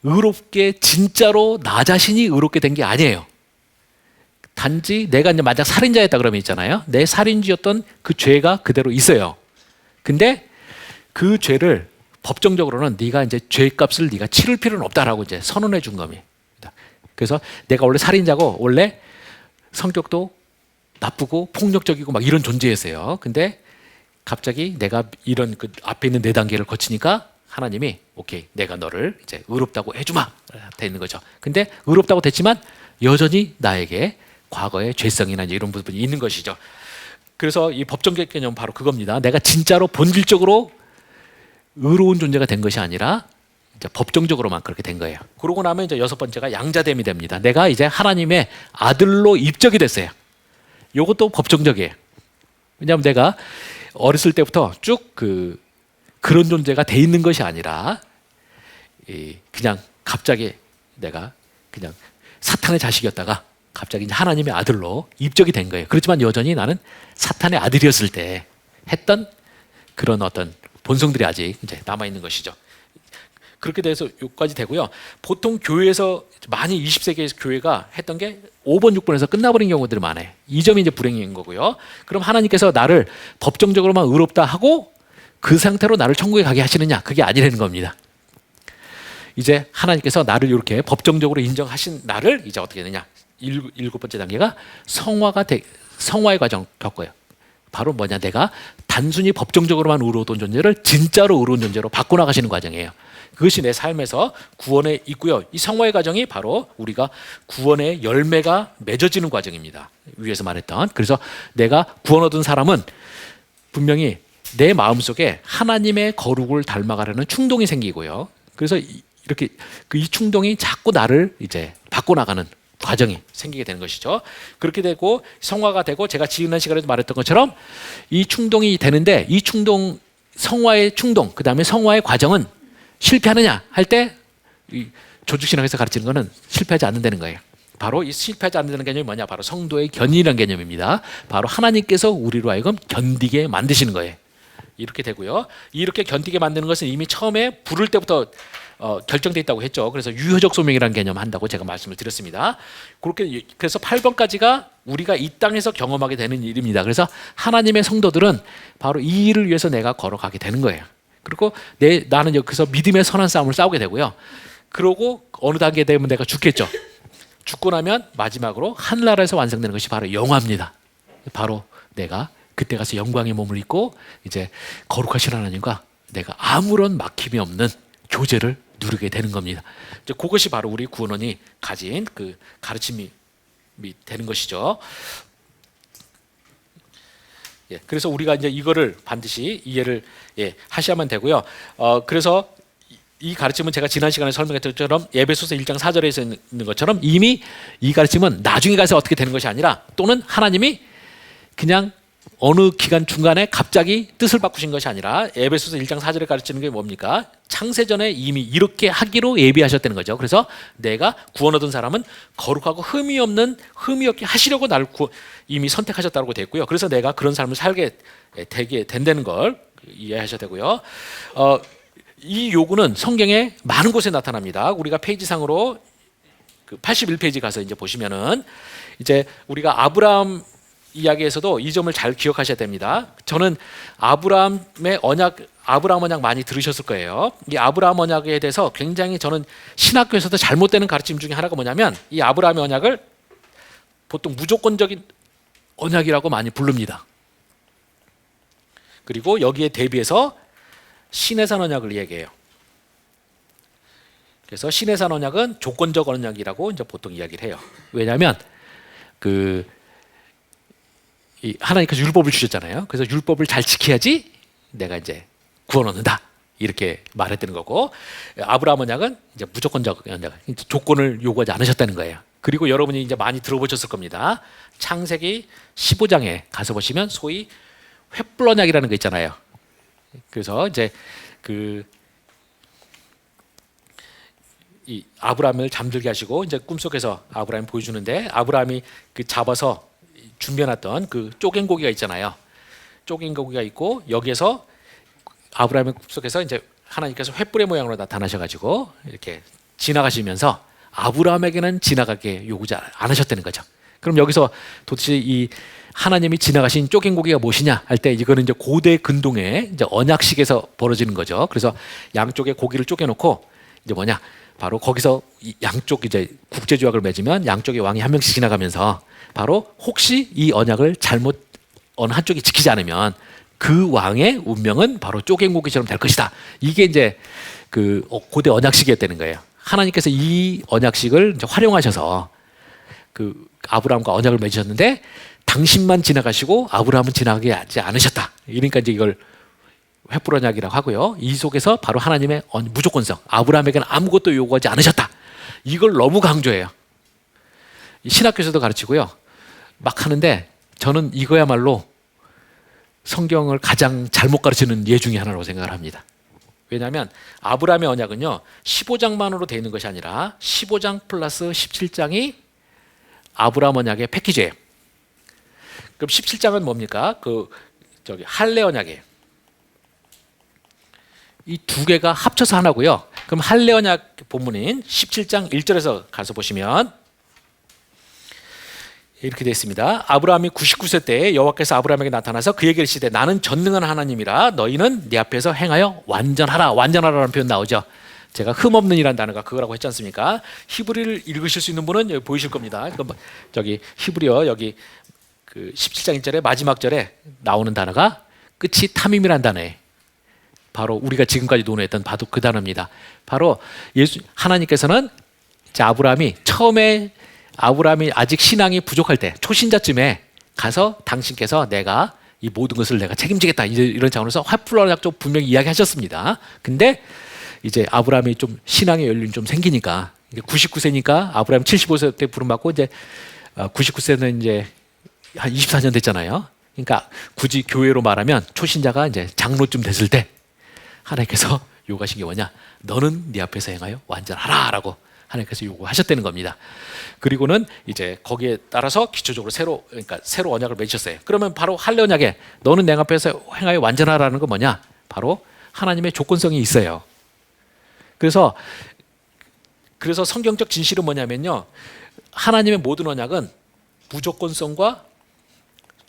의롭게 진짜로 나 자신이 의롭게 된 게 아니에요. 단지 내가 이제 만약 살인자였다 그러면 있잖아요. 내 살인죄였던 그 죄가 그대로 있어요. 근데 그 죄를 법정적으로는 네가 이제 죄값을 네가 치를 필요는 없다라고 이제 선언해 준 겁니다. 그래서 내가 원래 살인자고 원래 성격도 나쁘고 폭력적이고 막 이런 존재였어요. 근데 갑자기 내가 이런 그 앞에 있는 네 단계를 거치니까 하나님이 오케이 내가 너를 이제 의롭다고 해주마 되는 거죠. 근데 의롭다고 됐지만 여전히 나에게 과거의 죄성이나 이런 부분이 있는 것이죠. 그래서 이 법정적 개념은 바로 그겁니다. 내가 진짜로 본질적으로 의로운 존재가 된 것이 아니라 이제 법정적으로만 그렇게 된 거예요. 그러고 나면 이제 여섯 번째가 양자됨이 됩니다. 내가 이제 하나님의 아들로 입적이 됐어요. 이것도 법정적이에요. 왜냐하면 내가 어렸을 때부터 쭉 그런 존재가 돼 있는 것이 아니라 그냥 갑자기 내가 그냥 사탄의 자식이었다가 갑자기 이제 하나님의 아들로 입적이 된 거예요. 그렇지만 여전히 나는 사탄의 아들이었을 때 했던 그런 어떤 본성들이 아직 이제 남아 있는 것이죠. 그렇게 돼서 여기까지 되고요. 보통 교회에서 많이 20세기의 교회가 했던 게 5번, 6번에서 끝나버린 경우들이 많아요. 이 점이 이제 불행인 거고요. 그럼 하나님께서 나를 법정적으로만 의롭다 하고 그 상태로 나를 천국에 가게 하시느냐? 그게 아니라는 겁니다. 이제 하나님께서 나를 이렇게 법정적으로 인정하신 나를 이제 어떻게 되느냐? 일곱 번째 단계가 성화의 과정 겪어요. 바로 뭐냐? 내가 단순히 법정적으로만 의로웠던 존재를 진짜로 의로운 존재로 바꿔나가시는 과정이에요. 그것이 내 삶에서 구원에 있고요. 이 성화의 과정이 바로 우리가 구원의 열매가 맺어지는 과정입니다. 위에서 말했던. 그래서 내가 구원 얻은 사람은 분명히 내 마음속에 하나님의 거룩을 닮아가려는 충동이 생기고요. 그래서 이렇게 이 충동이 자꾸 나를 이제 바꿔나가는 과정이 생기게 되는 것이죠. 그렇게 되고 성화가 되고 제가 지난 시간에도 말했던 것처럼 이 충동이 되는데 이 충동, 성화의 충동, 그 다음에 성화의 과정은 실패하느냐 할 때 조직신학에서 가르치는 것은 실패하지 않는다는 거예요. 바로 이 실패하지 않는다는 개념이 뭐냐? 바로 성도의 견인이라는 개념입니다. 바로 하나님께서 우리로 하여금 견디게 만드시는 거예요. 이렇게 되고요. 이렇게 견디게 만드는 것은 이미 처음에 부를 때부터 결정되어 있다고 했죠. 그래서 유효적 소명이라는 개념 한다고 제가 말씀을 드렸습니다. 그래서 8번까지가 우리가 이 땅에서 경험하게 되는 일입니다. 그래서 하나님의 성도들은 바로 이 일을 위해서 내가 걸어가게 되는 거예요. 그리고 나는 여기서 믿음의 선한 싸움을 싸우게 되고요. 그러고 어느 단계 되면 내가 죽겠죠. 죽고 나면 마지막으로 하늘나라에서 완성되는 것이 바로 영화입니다. 바로 내가 그때 가서 영광의 몸을 입고 이제 거룩하신 하나님과 내가 아무런 막힘이 없는 교제를 누리게 되는 겁니다. 이제 그것이 바로 우리 구원원이 가진 그 가르침이 되는 것이죠. 예, 그래서 우리가 이제 이거를 반드시 이해를 하셔야만 되고요. 그래서 이 가르침은 제가 지난 시간에 설명했던 것처럼 에베소서 1장 4절에 있는 것처럼 이미 이 가르침은 나중에 가서 어떻게 되는 것이 아니라 또는 하나님이 그냥 어느 기간 중간에 갑자기 뜻을 바꾸신 것이 아니라 에베소서 1장 4절에 가르치는 게 뭡니까? 창세전에 이미 이렇게 하기로 예비하셨다는 거죠. 그래서 내가 구원 얻은 사람은 거룩하고 흠이 없게 하시려고 나를 이미 선택하셨다고 됐고요. 그래서 내가 그런 삶을 살게 되게 된다는 걸 이해하셔야 되고요. 이 요구는 성경에 많은 곳에 나타납니다. 우리가 페이지상으로 그 81페이지 가서 이제 보시면은 이제 우리가 아브라함 이야기에서도 이 점을 잘 기억하셔야 됩니다. 저는 아브라함 언약 많이 들으셨을 거예요. 이 아브라함 언약에 대해서 굉장히 저는 신학교에서도 잘못되는 가르침 중에 하나가 뭐냐면 이 아브라함의 언약을 보통 무조건적인 언약이라고 많이 부릅니다. 그리고 여기에 대비해서 시내산 언약을 얘기해요. 그래서 시내산 언약은 조건적 언약이라고 이제 보통 이야기를 해요. 왜냐하면 하나님께서 율법을 주셨잖아요. 그래서 율법을 잘 지켜야지 내가 이제 구원 얻는다 이렇게 말했다는 거고, 아브라함 언약은 이제 무조건적 언약, 조건을 요구하지 않으셨다는 거예요. 그리고 여러분이 이제 많이 들어보셨을 겁니다. 창세기 15장에 가서 보시면 소위 횃불 언약이라는 거 있잖아요. 그래서 이제 이 아브라함을 잠들게 하시고 이제 꿈속에서 아브라함이 보여주는데, 아브라함이 잡아서 준비해놨던 그 쪼갠 고기가 있잖아요. 쪼갠 고기가 있고 여기에서 아브라함의 꿈속에서 이제 하나님께서 횃불의 모양으로 나타나셔가지고 이렇게 지나가시면서 아브라함에게는 지나가게 요구지 않으셨다는 거죠. 그럼 여기서 도대체 이 하나님이 지나가신 쪼갠 고기가 무엇이냐 할 때 이거는 이제 고대 근동의 이제 언약식에서 벌어지는 거죠. 그래서 양쪽에 고기를 쪼개놓고 이제 바로 거기서 양쪽 이제 국제 조약을 맺으면 양쪽의 왕이 한 명씩 지나가면서 바로 혹시 이 언약을 잘못 어느 한쪽이 지키지 않으면 그 왕의 운명은 바로 쪼갠 고기처럼 될 것이다. 이게 이제 그 고대 언약식이었다는 거예요. 하나님께서 이 언약식을 이제 활용하셔서 그 아브라함과 언약을 맺으셨는데 당신만 지나가시고 아브라함은 지나가게 하지 않으셨다. 그러니까 이제 이걸 횃불 언약이라고 하고요. 이 속에서 바로 하나님의 무조건성, 아브라함에게는 아무것도 요구하지 않으셨다. 이걸 너무 강조해요. 신학교에서도 가르치고요. 막 하는데 저는 이거야말로 성경을 가장 잘못 가르치는 예 중에 하나라고 생각을 합니다. 왜냐하면 아브라함의 언약은요 15장만으로 되어 있는 것이 아니라 15장 플러스 17장이 아브라함 언약의 패키지예요. 그럼 17장은 뭡니까? 할례 언약이에요. 이 두 개가 합쳐서 하나고요. 그럼 할례 언약 본문인 17장 1절에서 가서 보시면 이렇게 되어 있습니다. 아브라함이 99세 때에 여호와께서 아브라함에게 나타나서 그에게 이르시되 나는 전능한 하나님이라 너희는 네 앞에서 행하여 완전하라. 완전하라는 표현 나오죠. 제가 흠없는 이라는 단어가 그거라고 했지 않습니까? 히브리를 읽으실 수 있는 분은 여기 보이실 겁니다. 저기 히브리어 여기 그 17장 1절에 마지막 절에 나오는 단어가 끝이 탐임이라는 단어예요. 바로 우리가 지금까지 논의했던 바로 그 단어입니다. 바로 하나님께서는 아브라함이 아직 신앙이 부족할 때 초신자쯤에 가서 당신께서 내가 이 모든 것을 내가 책임지겠다 이런 차원에서 횃불 언약 좀 분명히 이야기하셨습니다. 근데 이제 아브라함이 좀 신앙의 연륜이 좀 생기니까 99세니까 아브라함 75세 때 부름받고 이제 99세는 이제 한 24년 됐잖아요. 그러니까 굳이 교회로 말하면 초신자가 이제 장로쯤 됐을 때 하나님께서 요구하신 게 뭐냐? 너는 네 앞에서 행하여 완전하라라고 하나님께서 요구하셨다는 겁니다. 그리고는 이제 거기에 따라서 기초적으로 새로 언약을 맺으셨어요. 그러면 바로 할례 언약에 너는 내 앞에서 행하여 완전하라는 건 뭐냐? 바로 하나님의 조건성이 있어요. 그래서 성경적 진실은 뭐냐면요. 하나님의 모든 언약은 무조건성과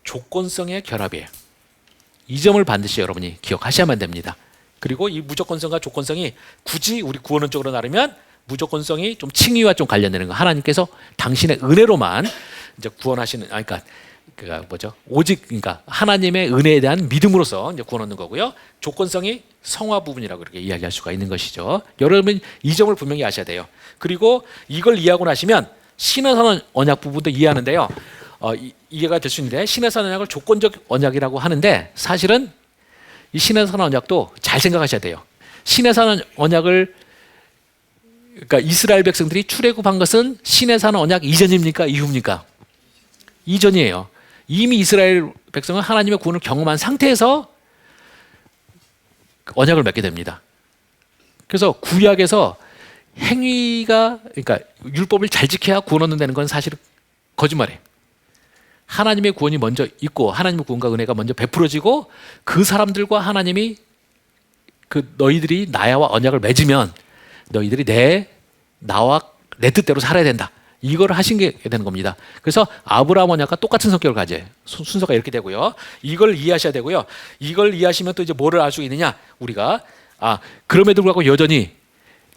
조건성의 결합이에요. 이 점을 반드시 여러분이 기억하셔야만 됩니다. 그리고 이 무조건성과 조건성이 굳이 우리 구원론적으로 나르면 무조건성이 좀 칭의와 좀 관련되는 거. 하나님께서 당신의 은혜로만 이제 구원하시는, 그러니까 그가 뭐죠? 오직 그러니까 하나님의 은혜에 대한 믿음으로서 이제 구원 얻는 거고요. 조건성이 성화 부분이라고 이렇게 이야기할 수가 있는 것이죠. 여러분 이 점을 분명히 아셔야 돼요. 그리고 이걸 이해하고 나시면 신의 산 언약 부분도 이해하는데요. 이해가 될 수 있는데 신의 산 언약을 조건적 언약이라고 하는데 사실은 이 신의 산 언약도 잘 생각하셔야 돼요. 신의 산 언약을 그러니까 이스라엘 백성들이 출애굽한 것은 신의 산 언약 이전입니까? 이후입니까? 이전이에요. 이미 이스라엘 백성은 하나님의 구원을 경험한 상태에서 언약을 맺게 됩니다. 그래서 구약에서 행위가 그러니까 율법을 잘 지켜야 구원 얻는다는 건 사실은 거짓말이에요. 하나님의 구원이 먼저 있고 하나님의 구원과 은혜가 먼저 베풀어지고 그 사람들과 하나님이 그 너희들이 나와 언약을 맺으면 너희들이 나와 내 뜻대로 살아야 된다. 이걸 하신 게 되는 겁니다. 그래서 아브라함 언약과 똑같은 성격을 가져요. 순서가 이렇게 되고요. 이걸 이해하셔야 되고요. 이걸 이해하시면 또 이제 뭐를 알 수 있느냐? 우리가 그럼에도 불구하고 여전히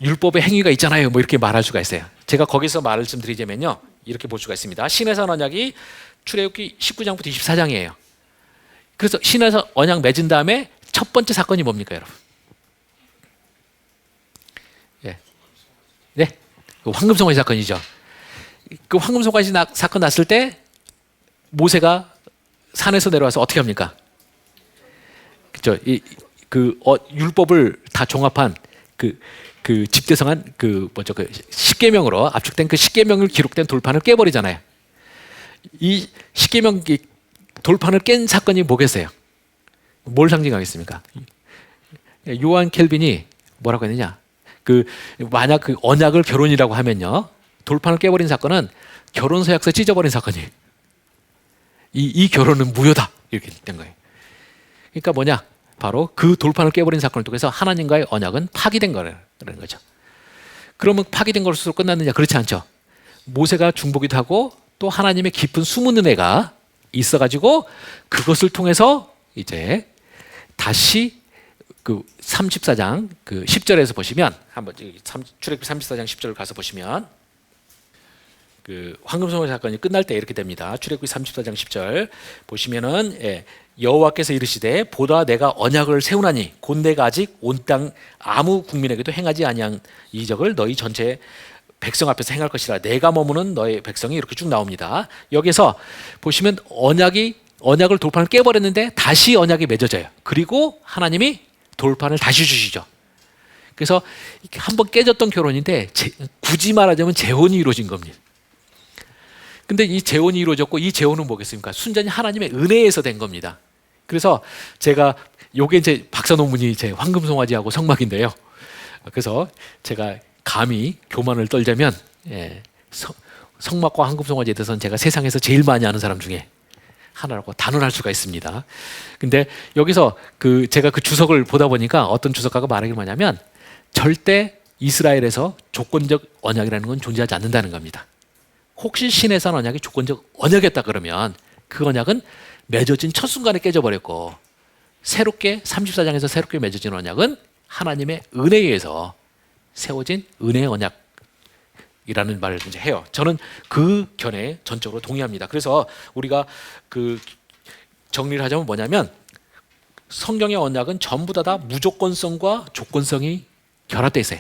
율법의 행위가 있잖아요. 뭐 이렇게 말할 수가 있어요. 제가 거기서 말씀드리자면요. 이렇게 볼 수가 있습니다. 신의 산 언약이 출애굽기 19장부터 24장이에요. 그래서 신의 산 언약 맺은 다음에 첫 번째 사건이 뭡니까, 여러분? 예. 네. 그 황금송아지 사건이죠. 그 황금송아지 사건 났을 때 모세가 산에서 내려와서 어떻게 합니까? 그죠? 율법을 다 종합한 그 집대성한 그 십계명으로 압축된 그 십계명을 기록된 돌판을 깨버리잖아요. 이 십계명 돌판을 깬 사건이 뭐겠어요? 뭘 상징하겠습니까? 요한 켈빈이 뭐라고 했느냐? 만약 그 언약을 결혼이라고 하면요, 돌판을 깨버린 사건은 결혼 서약서 찢어버린 사건이에요. 이 결혼은 무효다 이렇게 된 거예요. 그러니까 뭐냐? 바로 그 돌판을 깨버린 사건을 통해서 하나님과의 언약은 파기된 거라는 거죠. 그러면 파기된 것으로 끝났느냐? 그렇지 않죠. 모세가 중보기도 하고 또 하나님의 깊은 숨은 은혜가 있어가지고 그것을 통해서 이제 다시 그 34장 그 10절에서 보시면 한번 출애굽기 34장 10절을 가서 보시면 그 황금송아지 사건이 끝날 때 이렇게 됩니다. 출애굽기 34장 10절 보시면은 여호와께서 이르시되 보다 내가 언약을 세우나니 곧 내가 아직 온 땅 아무 국민에게도 행하지 아니한 이적을 너희 전체 백성 앞에서 행할 것이라. 내가 머무는 너희 백성이 이렇게 쭉 나옵니다. 여기서 보시면 언약을 돌판을 깨버렸는데 다시 언약이 맺어져요. 그리고 하나님이 돌판을 다시 주시죠. 그래서 한번 깨졌던 결혼인데 굳이 말하자면 재혼이 이루어진 겁니다. 근데 이 재혼이 이루어졌고 이 재혼은 뭐겠습니까? 순전히 하나님의 은혜에서 된 겁니다. 그래서 제가 요게 이제 박사 논문이 제 황금송아지하고 성막인데요. 그래서 제가 감히 교만을 떨자면 성막과 황금송아지에 대해서는 제가 세상에서 제일 많이 아는 사람 중에 하나라고 단언할 수가 있습니다. 근데 여기서 제가 그 주석을 보다 보니까 어떤 주석가가 말하기를 뭐냐면 절대 이스라엘에서 조건적 언약이라는 건 존재하지 않는다는 겁니다. 혹시 신의 산 언약이 조건적 언약이었다 그러면 그 언약은 맺어진 첫 순간에 깨져버렸고 새롭게 34장에서 새롭게 맺어진 언약은 하나님의 은혜에 의해서 세워진 은혜의 언약이라는 말을 이제 해요. 저는 그 견해에 전적으로 동의합니다. 그래서 우리가 정리를 하자면 뭐냐면 성경의 언약은 전부 다 무조건성과 조건성이 결합되어 있어요.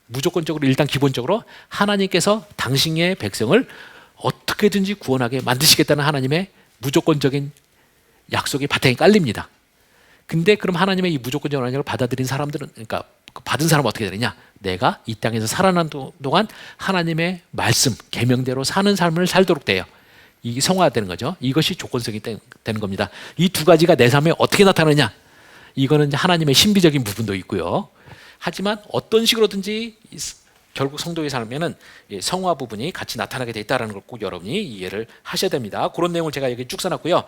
무조건적으로 일단 기본적으로 하나님께서 당신의 백성을 어떻게든지 구원하게 만드시겠다는 하나님의 무조건적인 약속이 바탕에 깔립니다. 근데 그럼 하나님의 이 무조건적인 언약을 받아들인 사람들은, 그러니까 받은 사람은 어떻게 되느냐? 내가 이 땅에서 살아난 동안 하나님의 말씀, 계명대로 사는 삶을 살도록 돼요. 이게 성화되는 거죠. 이것이 조건성이 되는 겁니다. 이 두 가지가 내 삶에 어떻게 나타나느냐? 이거는 하나님의 신비적인 부분도 있고요. 하지만 어떤 식으로든지 결국 성도의 삶에는 성화 부분이 같이 나타나게 돼 있다는 걸 꼭 여러분이 이해를 하셔야 됩니다. 그런 내용을 제가 여기 쭉 써놨고요.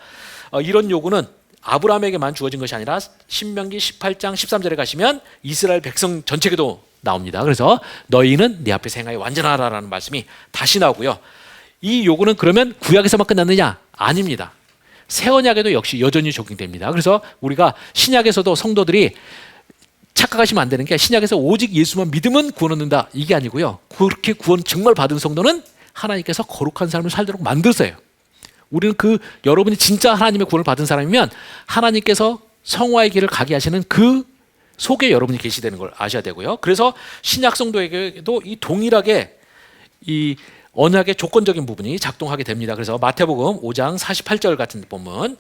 이런 요구는 아브라함에게만 주어진 것이 아니라 신명기 18장 13절에 가시면 이스라엘 백성 전체에게도 나옵니다. 그래서 너희는 내 앞에서 행하여 완전하라라는 말씀이 다시 나오고요. 이 요구는 그러면 구약에서만 끝났느냐? 아닙니다. 새 언약에도 역시 여전히 적용됩니다. 그래서 우리가 신약에서도 성도들이 착각하시면 안 되는 게 신약에서 오직 예수만 믿으면 구원 얻는다 이게 아니고요. 그렇게 구원 정말 받은 성도는 하나님께서 거룩한 삶을 살도록 만드세요. 우리는 여러분이 진짜 하나님의 구원을 받은 사람이면 하나님께서 성화의 길을 가게 하시는 그 속에 여러분이 계시다는 걸 아셔야 되고요. 그래서 신약 성도에게도 이 동일하게 이 언약의 조건적인 부분이 작동하게 됩니다. 그래서 마태복음 5장 48절 같은 본문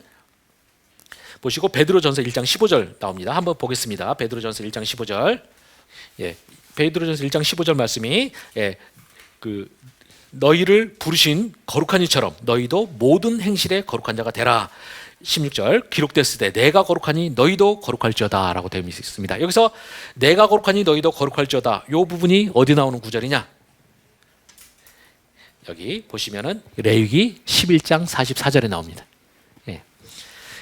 보시고 베드로전서 1장 15절 나옵니다. 한번 보겠습니다. 베드로전서 1장 15절. 예. 베드로전서 1장 15절 말씀이 너희를 부르신 거룩한 이처럼 너희도 모든 행실에 거룩한 자가 되라. 16절 기록됐을 때 내가 거룩하니 너희도 거룩할지어다 라고 되어 있습니다. 여기서 내가 거룩하니 너희도 거룩할지어다 이 부분이 어디 나오는 구절이냐? 여기 보시면은 레위기 11장 44절에 나옵니다. 예.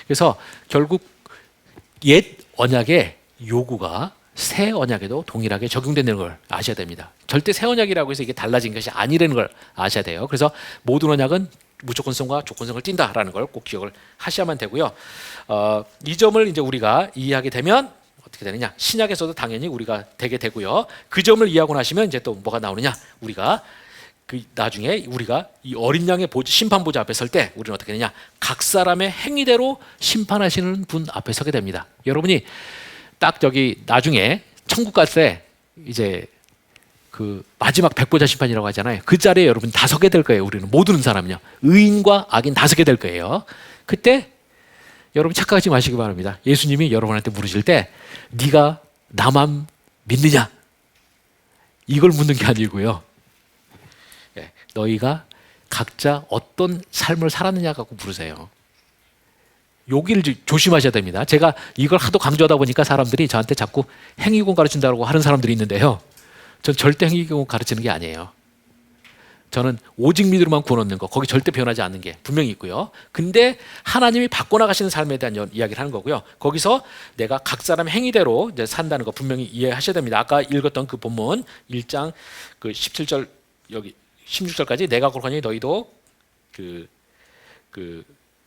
그래서 결국 옛 언약의 요구가 새 언약에도 동일하게 적용되는 걸 아셔야 됩니다. 절대 새 언약이라고 해서 이게 달라진 것이 아니라는 걸 아셔야 돼요. 그래서 모든 언약은 무조건성과 조건성을 띈다라는 걸 꼭 기억을 하셔야만 되고요. 이 점을 이제 우리가 이해하게 되면 어떻게 되느냐? 신약에서도 당연히 우리가 되게 되고요. 그 점을 이해하고 나시면 이제 또 뭐가 나오느냐? 우리가 나중에 우리가 이 어린 양의 심판보좌 앞에 설 때 우리는 어떻게 되느냐? 각 사람의 행위대로 심판하시는 분 앞에 서게 됩니다. 여러분이 딱 저기 나중에 천국 갈 때 이제 마지막 백보자 심판이라고 하잖아요. 그 자리에 여러분 다 서게 될 거예요. 우리는 모든 사람은요. 의인과 악인 다 서게 될 거예요. 그때 여러분 착각하지 마시기 바랍니다. 예수님이 여러분한테 물으실 때 네가 나만 믿느냐? 이걸 묻는 게 아니고요. 너희가 각자 어떤 삶을 살았느냐 갖고 물으세요. 여기를 조심하셔야 됩니다. 제가 이걸 하도 강조하다 보니까 사람들이 저한테 자꾸 행위공 가르친다고 하는 사람들이 있는데요. 전 절대 행위공 가르치는 게 아니에요. 저는 오직 믿음으로만 구원 얻는 거 거기 절대 변하지 않는 게 분명히 있고요. 근데 하나님이 바꿔나가시는 삶에 대한 이야기를 하는 거고요. 거기서 내가 각 사람 행위대로 이제 산다는 거 분명히 이해하셔야 됩니다. 아까 읽었던 그 본문 1장 17절 여기 16절까지 내가 거룩하니 너희도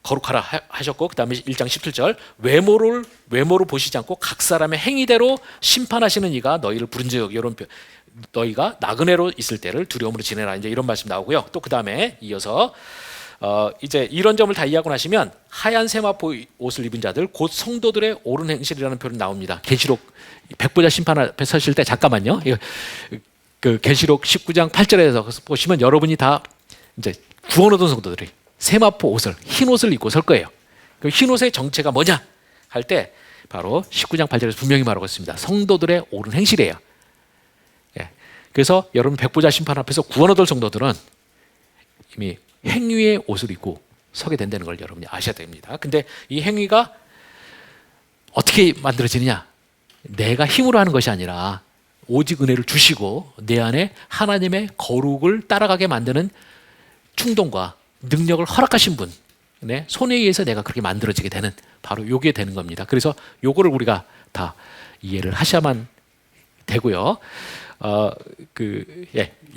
거룩하라 하셨고 그 다음에 1장 17절 외모를 보시지 않고 각 사람의 행위대로 심판하시는 이가 너희를 부른즉 이런 너희가 나그네로 있을 때를 두려움으로 지내라 이제 이런 말씀 나오고요. 또 그 다음에 이어서 이제 이런 점을 다 이해하고 나시면 하얀 세마포 옷을 입은 자들 곧 성도들의 옳은 행실이라는 표현이 나옵니다. 계시록 백보자 심판 앞에 서실 때 잠깐만요. 계시록 19장 8절에서 보시면 여러분이 다 이제 구원 얻은 성도들이 세마포 옷을 흰 옷을 입고 설 거예요. 그 흰 옷의 정체가 뭐냐 할 때 바로 19장 8절에서 분명히 말하고 있습니다. 성도들의 옳은 행실이에요. 예. 그래서 여러분 백보자 심판 앞에서 구원 얻을 성도들은 이미 행위의 옷을 입고 서게 된다는 걸 여러분이 아셔야 됩니다. 근데 이 행위가 어떻게 만들어지느냐? 내가 힘으로 하는 것이 아니라 오직 은혜를 주시고 내 안에 하나님의 거룩을 따라가게 만드는 충동과 능력을 허락하신 분의 손에 의해서 내가 그렇게 만들어지게 되는 바로 요게 되는 겁니다. 그래서 요거를 우리가 다 이해를 하셔야만 되고요.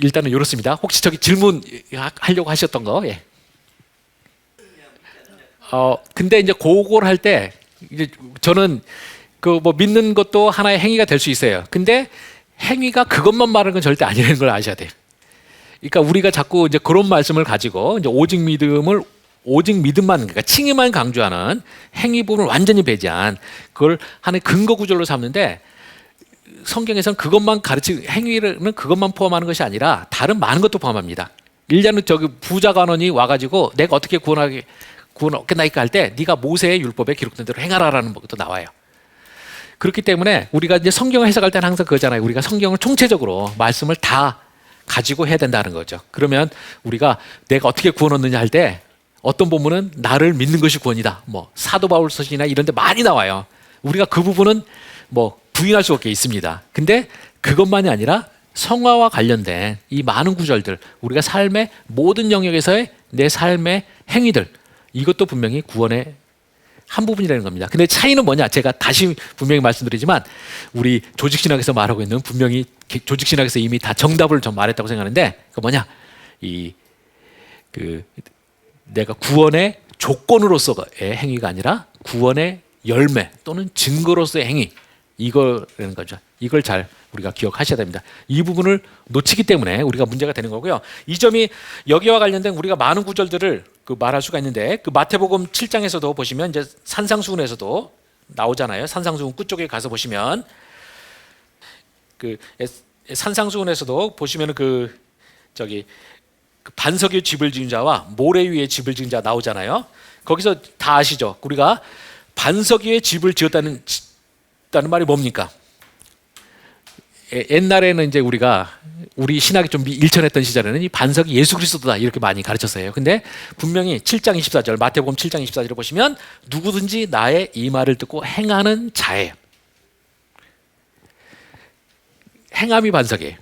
일단은 이렇습니다. 혹시 저기 질문 하려고 하셨던 거? 예. 근데 이제 그걸 할 때 이제 저는 믿는 것도 하나의 행위가 될 수 있어요. 근데 행위가 그것만 말하는 건 절대 아니라는 걸 아셔야 돼요. 그러니까 우리가 자꾸 이제 그런 말씀을 가지고 이제 오직 믿음만 그러니까 칭의만 강조하는 행위 부분을 완전히 배제한 그걸 하나의 근거 구절로 삼는데 성경에서는 그것만 행위는 그것만 포함하는 것이 아니라 다른 많은 것도 포함합니다. 일자는 저기 부자 간원이 와가지고 내가 어떻게 구원 얻겠나이까 할 때 네가 모세의 율법에 기록된 대로 행하라라는 것도 나와요. 그렇기 때문에 우리가 이제 성경을 해석할 때는 항상 그거잖아요. 우리가 성경을 총체적으로 말씀을 다 가지고 해야 된다는 거죠. 그러면 우리가 내가 어떻게 구원 얻느냐 할 때 어떤 본문은 나를 믿는 것이 구원이다. 사도 바울 서신이나 이런 데 많이 나와요. 우리가 그 부분은 부인할 수 없게 있습니다. 근데 그것만이 아니라 성화와 관련된 이 많은 구절들 우리가 삶의 모든 영역에서의 내 삶의 행위들 이것도 분명히 구원의 한 부분이라는 겁니다. 근데 차이는 뭐냐? 제가 다시 분명히 말씀드리지만 우리 조직신학에서 말하고 있는 분명히 조직신학에서 이미 다 정답을 좀 말했다고 생각하는데 그 뭐냐? 내가 구원의 조건으로서의 행위가 아니라 구원의 열매 또는 증거로서의 행위 이거라는 거죠. 이걸 잘 우리가 기억하셔야 됩니다. 이 부분을 놓치기 때문에 우리가 문제가 되는 거고요. 이 점이 여기와 관련된 우리가 많은 구절들을 그 말할 수가 있는데 그 마태복음 7장에서도 보시면 이제 산상수훈에서도 나오잖아요. 산상수훈 끝쪽에 가서 보시면 그 산상수훈에서도 보시면은 그 반석 위에 집을 지은 자와 모래 위에 집을 지은 자 나오잖아요. 거기서 다 아시죠? 우리가 반석 위에 집을 지었다는 말이 뭡니까? 옛날에는 이제 우리 신학이 좀 일천했던 시절에는 이 반석이 예수 그리스도다 이렇게 많이 가르쳤어요. 근데 분명히 7장 24절 마태복음 7장 24절을 보시면 누구든지 나의 이 말을 듣고 행하는 자예요. 행함이 반석이에요.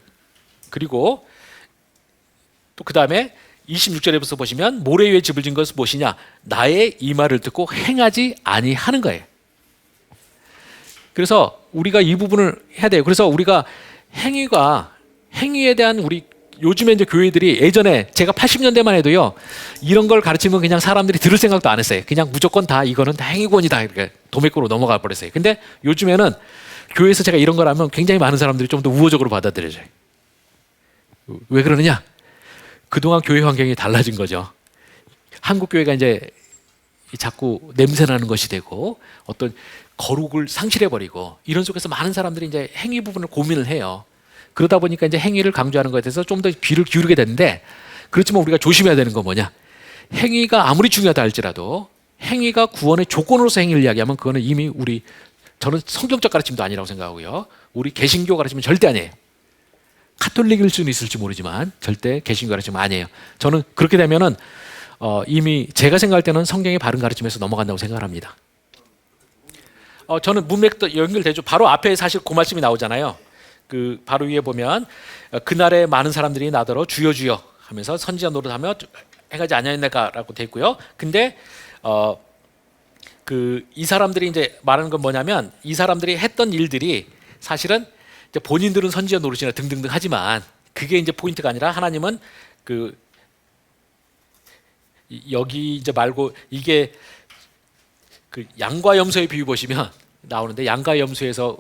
그리고 또 그 다음에 26절에서 보시면 모래 위에 집을 지은 것은 무엇이냐? 나의 이 말을 듣고 행하지 아니하는 거예요. 그래서 우리가 이 부분을 해야 돼요. 그래서 우리가 행위에 대한 우리 요즘에 이제 교회들이 예전에 제가 80년대만 해도요 이런 걸 가르치면 그냥 사람들이 들을 생각도 안 했어요. 그냥 무조건 다 이거는 다 행위권이다 이렇게 도매구로 넘어가 버렸어요. 근데 요즘에는 교회에서 제가 이런 걸 하면 굉장히 많은 사람들이 좀 더 우호적으로 받아들여져요. 왜 그러느냐? 그동안 교회 환경이 달라진 거죠. 한국 교회가 이제 자꾸 냄새나는 것이 되고 어떤 거룩을 상실해버리고 이런 속에서 많은 사람들이 이제 행위 부분을 고민을 해요. 그러다 보니까 이제 행위를 강조하는 것에 대해서 좀 더 귀를 기울이게 되는데 그렇지만 우리가 조심해야 되는 건 뭐냐? 행위가 아무리 중요하다 할지라도 행위가 구원의 조건으로서 행위를 이야기하면 그거는 이미 저는 성경적 가르침도 아니라고 생각하고요. 우리 개신교 가르침은 절대 아니에요. 카톨릭일 수는 있을지 모르지만 절대 개신교 가르침은 아니에요. 저는 그렇게 되면은 이미 제가 생각할 때는 성경의 바른 가르침에서 넘어간다고 생각을 합니다. 저는 문맥도 연결되죠. 바로 앞에 사실 그 말씀이 나오잖아요. 그 바로 위에 보면 그날에 많은 사람들이 나더러 주여 주여 하면서 선지자 노릇하며 행하지 아니하였나라고 돼 있고요. 근데 이 사람들이 이제 말하는 건 뭐냐면 이 사람들이 했던 일들이 사실은 이제 본인들은 선지자 노릇이나 등등등 하지만 그게 이제 포인트가 아니라 하나님은 여기 이제 말고 이게 그 양과 염소의 비유 보시면 나오는데 양과 염소에서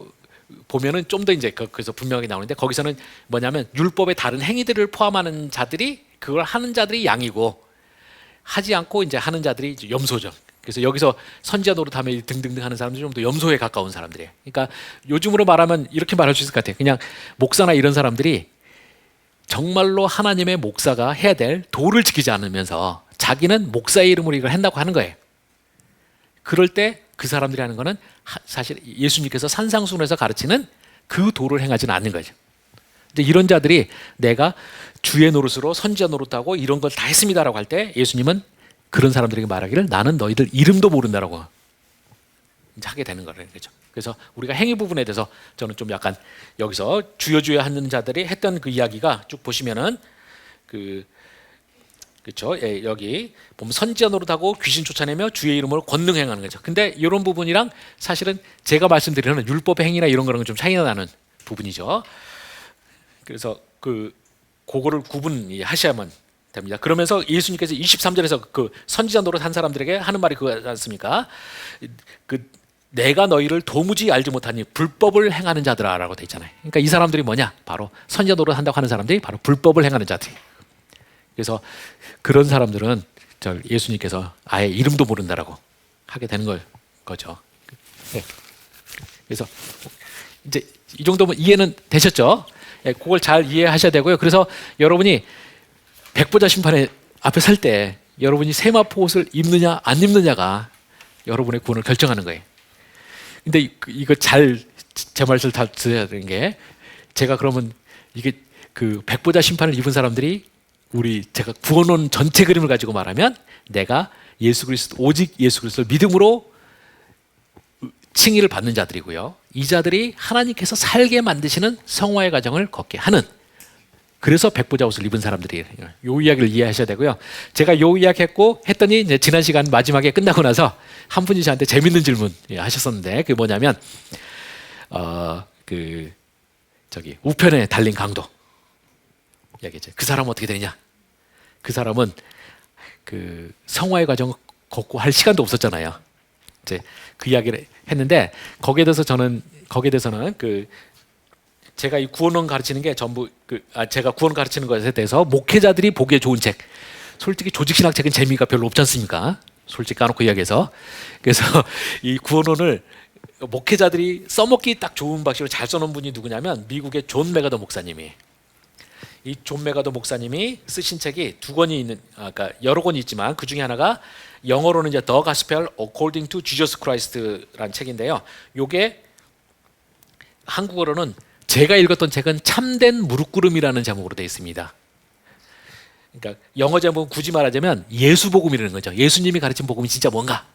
보면은 좀 더 이제 그래서 분명하게 나오는데 거기서는 뭐냐면 율법의 다른 행위들을 포함하는 자들이 그걸 하는 자들이 양이고 하지 않고 이제 하는 자들이 이제 염소죠. 그래서 여기서 선지자 노릇하며 등등등 하는 사람들이 좀 더 염소에 가까운 사람들이에요. 그러니까 요즘으로 말하면 이렇게 말할 수 있을 것 같아요. 그냥 목사나 이런 사람들이 정말로 하나님의 목사가 해야 될 도를 지키지 않으면서 자기는 목사의 이름으로 이걸 한다고 하는 거예요. 그럴 때 그 사람들이 하는 거는 사실 예수님께서 산상수훈에서 가르치는 그 도를 행하지는 않는 거죠. 근데 이런 자들이 내가 주의 노릇으로 선지자 노릇하고 이런 걸 다 했습니다라고 할 때 예수님은 그런 사람들에게 말하기를 나는 너희들 이름도 모른다라고 하게 되는 거예요. 그렇죠? 그래서 우리가 행위 부분에 대해서 저는 좀 약간 여기서 주여 주여 하는 자들이 했던 그 이야기가 쭉 보시면은 그렇죠? 예, 여기 보면 선지자 노릇하고 귀신 쫓아내며 주의 이름으로 권능 행하는 거죠. 근데 이런 부분이랑 사실은 제가 말씀드리는 율법의 행위나 이런 거랑은 좀 차이가 나는 부분이죠. 그래서 그거를 구분하셔야만 됩니다. 그러면서 예수님께서 23절에서 그 선지자 노릇 한 사람들에게 하는 말이 그거지 않습니까? 내가 너희를 도무지 알지 못하니 불법을 행하는 자들아라고 돼 있잖아요. 그러니까 이 사람들이 뭐냐? 바로 선지자 노릇 한다고 하는 사람들이 바로 불법을 행하는 자들. 그래서 그런 사람들은 예수님께서 아예 이름도 모른다라고 하게 되는 거죠. 네. 그래서 이제 이 정도면 이해는 되셨죠? 네, 그걸 잘 이해하셔야 되고요. 그래서 여러분이 백보자 심판에 앞에 설 때 여러분이 세마포 옷을 입느냐 안 입느냐가 여러분의 구원을 결정하는 거예요. 근데 이거 제 말을 다 들어야 되는 게 제가 그러면 이게 백보자 심판을 입은 사람들이 제가 구원론 전체 그림을 가지고 말하면 내가 오직 예수 그리스도를 믿음으로 칭의를 받는 자들이고요. 이 자들이 하나님께서 살게 만드시는 성화의 과정을 걷게 하는 그래서 백보자 옷을 입은 사람들이에요. 이 이야기를 이해하셔야 되고요. 제가 이 이야기 했더니 이제 지난 시간 마지막에 끝나고 나서 한 분이 저한테 재밌는 질문 하셨었는데 그게 뭐냐면 우편에 달린 강도 이야기죠. 그 사람은 어떻게 되느냐? 그 사람은 성화의 과정을 걷고 할 시간도 없었잖아요. 이제 그 이야기를 했는데 거기에 대해서는 제가 이 구원론 가르치는 게 전부 제가 구원 가르치는 것에 대해서 목회자들이 보기에 좋은 책 솔직히 조직신학적인 재미가 별로 없지 않습니까? 솔직히 까놓고 이야기해서. 그래서 이 구원론을 목회자들이 써먹기 딱 좋은 방식으로 잘 써놓은 분이 누구냐면 미국의 존 메가더 목사님이. 이 존 메가더 목사님이 쓰신 책이 두 권이 있는, 그러니까 여러 권이 있지만 그 중에 하나가 영어로는 이제 The Gospel According to Jesus Christ라는 책인데요. 요게 한국어로는 제가 읽었던 책은 참된 무릎꿇음이라는 제목으로 되어 있습니다. 그러니까 영어 제목은 굳이 말하자면 예수 복음이라는 거죠. 예수님이 가르친 복음이 진짜 뭔가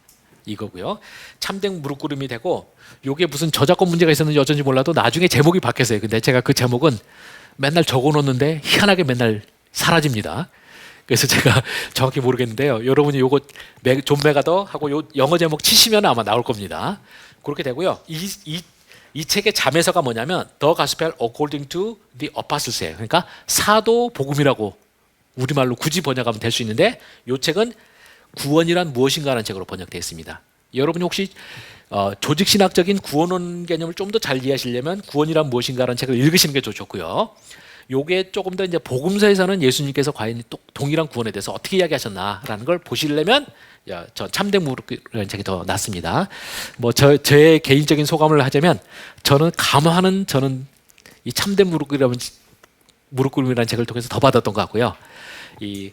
이거고요. 참된 무릎꿇음이 되고 요게 무슨 저작권 문제가 있었는지 어쩐지 몰라도 나중에 제목이 바뀌었어요. 근데 제가 그 제목은 맨날 적어놓는데 희한하게 맨날 사라집니다. 그래서 제가 정확히 모르겠는데요. 여러분이 요거 존 메가더 하고 요 영어 제목 치시면 아마 나올 겁니다. 그렇게 되고요. 이 책의 자매서가 뭐냐면 The Gospel According to the Apostles예요. 그러니까 사도 복음이라고 우리말로 굳이 번역하면 될 수 있는데 이 책은 구원이란 무엇인가라는 책으로 번역되어 있습니다. 여러분이 혹시 조직신학적인 구원론 개념을 좀 더 잘 이해하시려면 구원이란 무엇인가라는 책을 읽으시는 게 좋고요. 요게 조금 더 이제 복음서에서는 예수님께서 과연 동일한 구원에 대해서 어떻게 이야기하셨나라는 걸 보시려면 저 참된 무릎이라는 책이 더 낫습니다. 뭐 제 개인적인 소감을 하자면 저는 이 참된 무릎꿇음이라는 책을 통해서 더 받았던 것 같고요. 이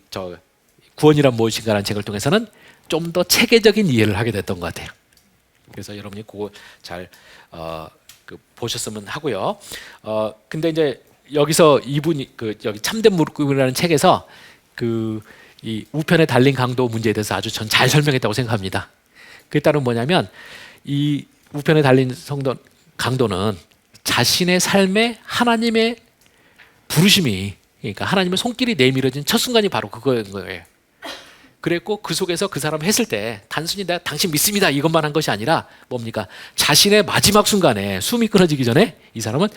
구원이란 무엇인가라는 책을 통해서는 좀 더 체계적인 이해를 하게 됐던 것 같아요. 그래서 여러분이 그거 잘 보셨으면 하고요. 근데 이제 여기서 이분이 여기 참된 무릎꿇음이라는 책에서 이 우편에 달린 강도 문제에 대해서 아주 전 잘 설명했다고 생각합니다. 그에 따른 뭐냐면 이 우편에 달린 강도는 자신의 삶에 하나님의 부르심이, 그러니까 하나님의 손길이 내밀어진 첫 순간이 바로 그거인 거예요. 그랬고 그 속에서 그 사람 했을 때 단순히 내가 당신 믿습니다 이것만 한 것이 아니라 뭡니까? 자신의 마지막 순간에 숨이 끊어지기 전에 이 사람은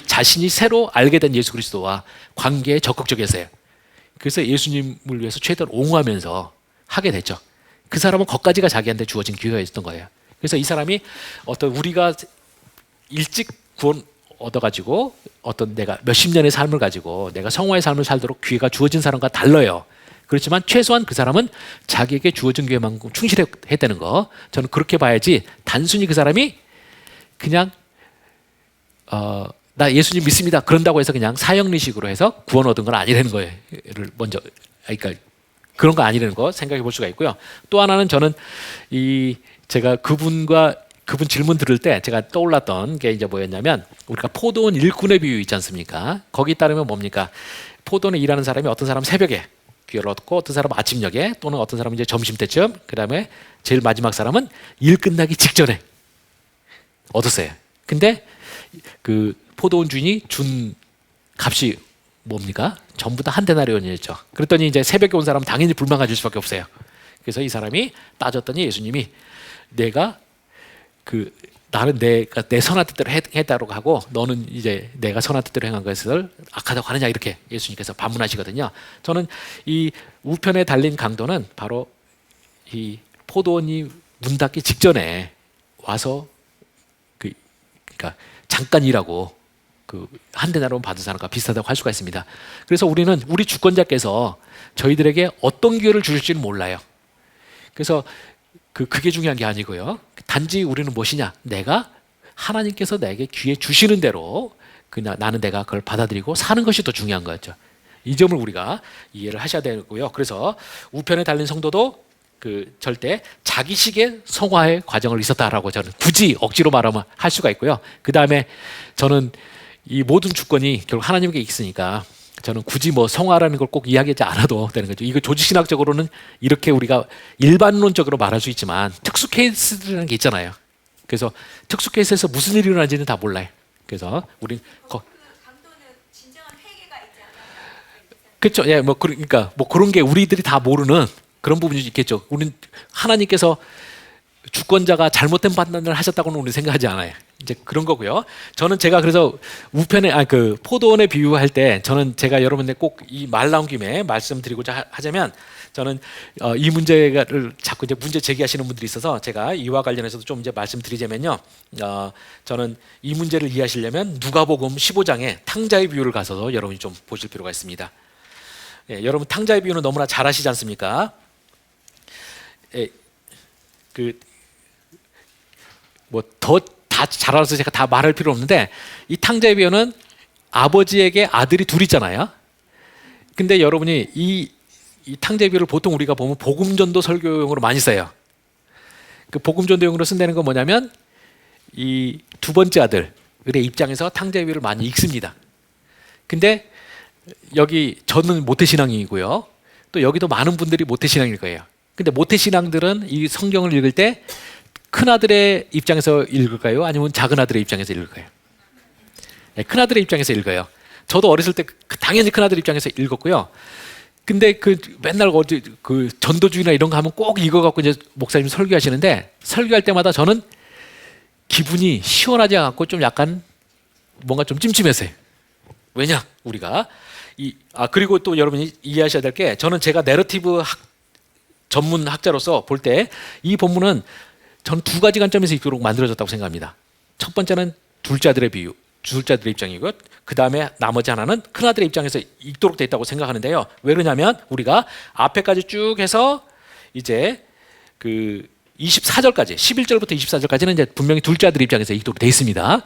자신이 새로 알게 된 예수 그리스도와 관계에 적극적이었어요. 그래서 예수님을 위해서 최대한 옹호하면서 하게 됐죠. 그 사람은 거기까지가 자기한테 주어진 기회였던 거예요. 그래서 이 사람이 우리가 일찍 구원 얻어가지고 내가 몇십 년의 삶을 가지고 내가 성화의 삶을 살도록 기회가 주어진 사람과 달라요. 그렇지만 최소한 그 사람은 자기에게 주어진 기회만큼 충실했다는 거, 저는 그렇게 봐야지 단순히 그 사람이 그냥 나 예수님 믿습니다 그런다고 해서 그냥 사형리식으로 해서 구원 얻은 건 아니라는 거예요. 먼저 그러니까 그런 거 아니라는 거 생각해 볼 수가 있고요. 또 하나는 저는 제가 그분 질문 들을 때 제가 떠올랐던 게 이제 뭐였냐면 우리가 포도원 일꾼의 비유 있지 않습니까? 거기 따르면 뭡니까? 포도원에 일하는 사람이 어떤 사람은 새벽에 기회를 얻고 어떤 사람은 아침녘에 또는 어떤 사람은 이제 점심때쯤 그다음에 제일 마지막 사람은 일 끝나기 직전에 얻었어요. 근데 그 포도원 주인이 준 값이 뭡니까? 전부 다 한 데나리온이었죠. 그랬더니 이제 새벽에 온 사람은 당연히 불만 가질 수밖에 없어요. 그래서 이 사람이 따졌더니 예수님이 나는 내가 내 선한 뜻대로 했다고 하고 너는 이제 내가 선한 뜻대로 행한 것을 악하다고 하느냐 이렇게 예수님께서 반문하시거든요. 저는 이 우편에 달린 강도는 바로 이 포도원이 문 닫기 직전에 와서 그러니까 잠깐 일하고 한 데나리온 받은 사람과 비슷하다고 할 수가 있습니다. 그래서 우리 주권자께서 저희들에게 어떤 기회를 주실지는 몰라요. 그래서 그게 중요한 게 아니고요. 단지 우리는 무엇이냐? 내가 하나님께서 나에게 기회 주시는 대로 나는 내가 그걸 받아들이고 사는 것이 더 중요한 거였죠. 이 점을 우리가 이해를 하셔야 되고요. 그래서 우편에 달린 성도도 절대 자기식의 성화의 과정을 있었다라고 저는 굳이 억지로 말하면 할 수가 있고요. 그 다음에 저는 이 모든 주권이 결국 하나님께 있으니까 저는 굳이 성화라는 걸 꼭 이야기하지 않아도 되는 거죠. 이거 조직신학적으로는 이렇게 우리가 일반론적으로 말할 수 있지만 특수 케이스라는 게 있잖아요. 그래서 특수 케이스에서 무슨 일이 일어나는지는 다 몰라요. 그래서 우린 강도는 진정한 회개가 있지 않아요. 그렇죠. 예, 그러니까 그런 게 우리들이 다 모르는 그런 부분이 있겠죠. 우리는 하나님께서 주권자가 잘못된 판단을 하셨다고는 우리는 생각하지 않아요. 이제 그런 거고요. 저는 제가 그래서 우편에 포도원에 비유할 때 저는 제가 여러분들 꼭 이 말 나온 김에 말씀드리고자 하자면 저는 이 문제를 자꾸 이제 문제 제기하시는 분들이 있어서 제가 이와 관련해서도 좀 이제 말씀드리자면요. 저는 이 문제를 이해하시려면 누가복음 15장에 탕자의 비유를 가서 여러분이 좀 보실 필요가 있습니다. 예, 여러분 탕자의 비유는 너무나 잘 아시지 않습니까? 예, 그뭐더 다 잘 알아서 제가 다 말할 필요 없는데 이 탕자의 비유는 아버지에게 아들이 둘 있잖아요. 근데 여러분이 이 탕자의 비유를 보통 우리가 보면 복음전도 설교용으로 많이 써요. 그 복음전도용으로 쓴다는 건 뭐냐면 이 두 번째 아들의 입장에서 탕자의 비유를 많이 읽습니다. 근데 여기 저는 모태신앙이고요. 또 여기도 많은 분들이 모태신앙일 거예요. 근데 모태신앙들은 이 성경을 읽을 때 큰아들의 입장에서 읽을까요? 아니면 작은아들의 입장에서 읽을까요? 네, 큰아들의 입장에서 읽어요. 저도 어렸을 때 당연히 큰아들 입장에서 읽었고요. 근데 그 맨날 어디 그 전도주의나 이런 거 하면 꼭 읽어갖고 이제 목사님 설교하시는데 설교할 때마다 저는 기분이 시원하지 않고 좀 약간 뭔가 좀 찜찜했어요. 왜냐? 우리가 그리고 또 여러분이 이해하셔야 될 게 저는 제가 내러티브 전문 학자로서 볼 때 이 본문은 전 두 가지 관점에서 읽도록 만들어졌다고 생각합니다. 첫 번째는 둘째 아들의 비유, 둘째 아들의 입장이고요. 그 다음에 나머지 하나는 큰아들의 입장에서 읽도록 돼 있다고 생각하는데요. 왜 그러냐면 우리가 앞에까지 쭉 해서 이제 그 24절까지 11절부터 24절까지는 이제 분명히 둘째 아들의 입장에서 읽도록 돼 있습니다.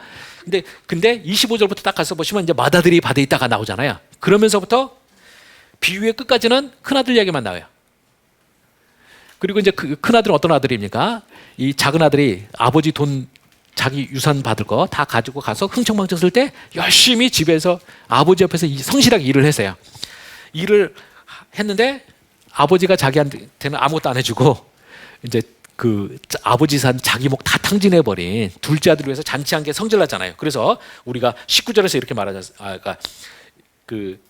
근데 25절부터 딱 가서 보시면 이제 맏아들이 밭에 있다가 나오잖아요. 그러면서부터 비유의 끝까지는 큰아들 이야기만 나와요. 그리고 이제 그 큰아들은 어떤 아들입니까? 이 작은 아들이 아버지 돈 자기 유산 받을 거 다 가지고 가서 흥청망청 쓸 때 열심히 집에서 아버지 옆에서 성실하게 일을 했어요. 일을 했는데 아버지가 자기한테는 아무것도 안 해주고 이제 그 아버지 산 자기 목 다 탕진해버린 둘째 아들을 위해서 잔치한 게 성질났잖아요. 그래서 우리가 19절에서 이렇게 말하지 그러니까 그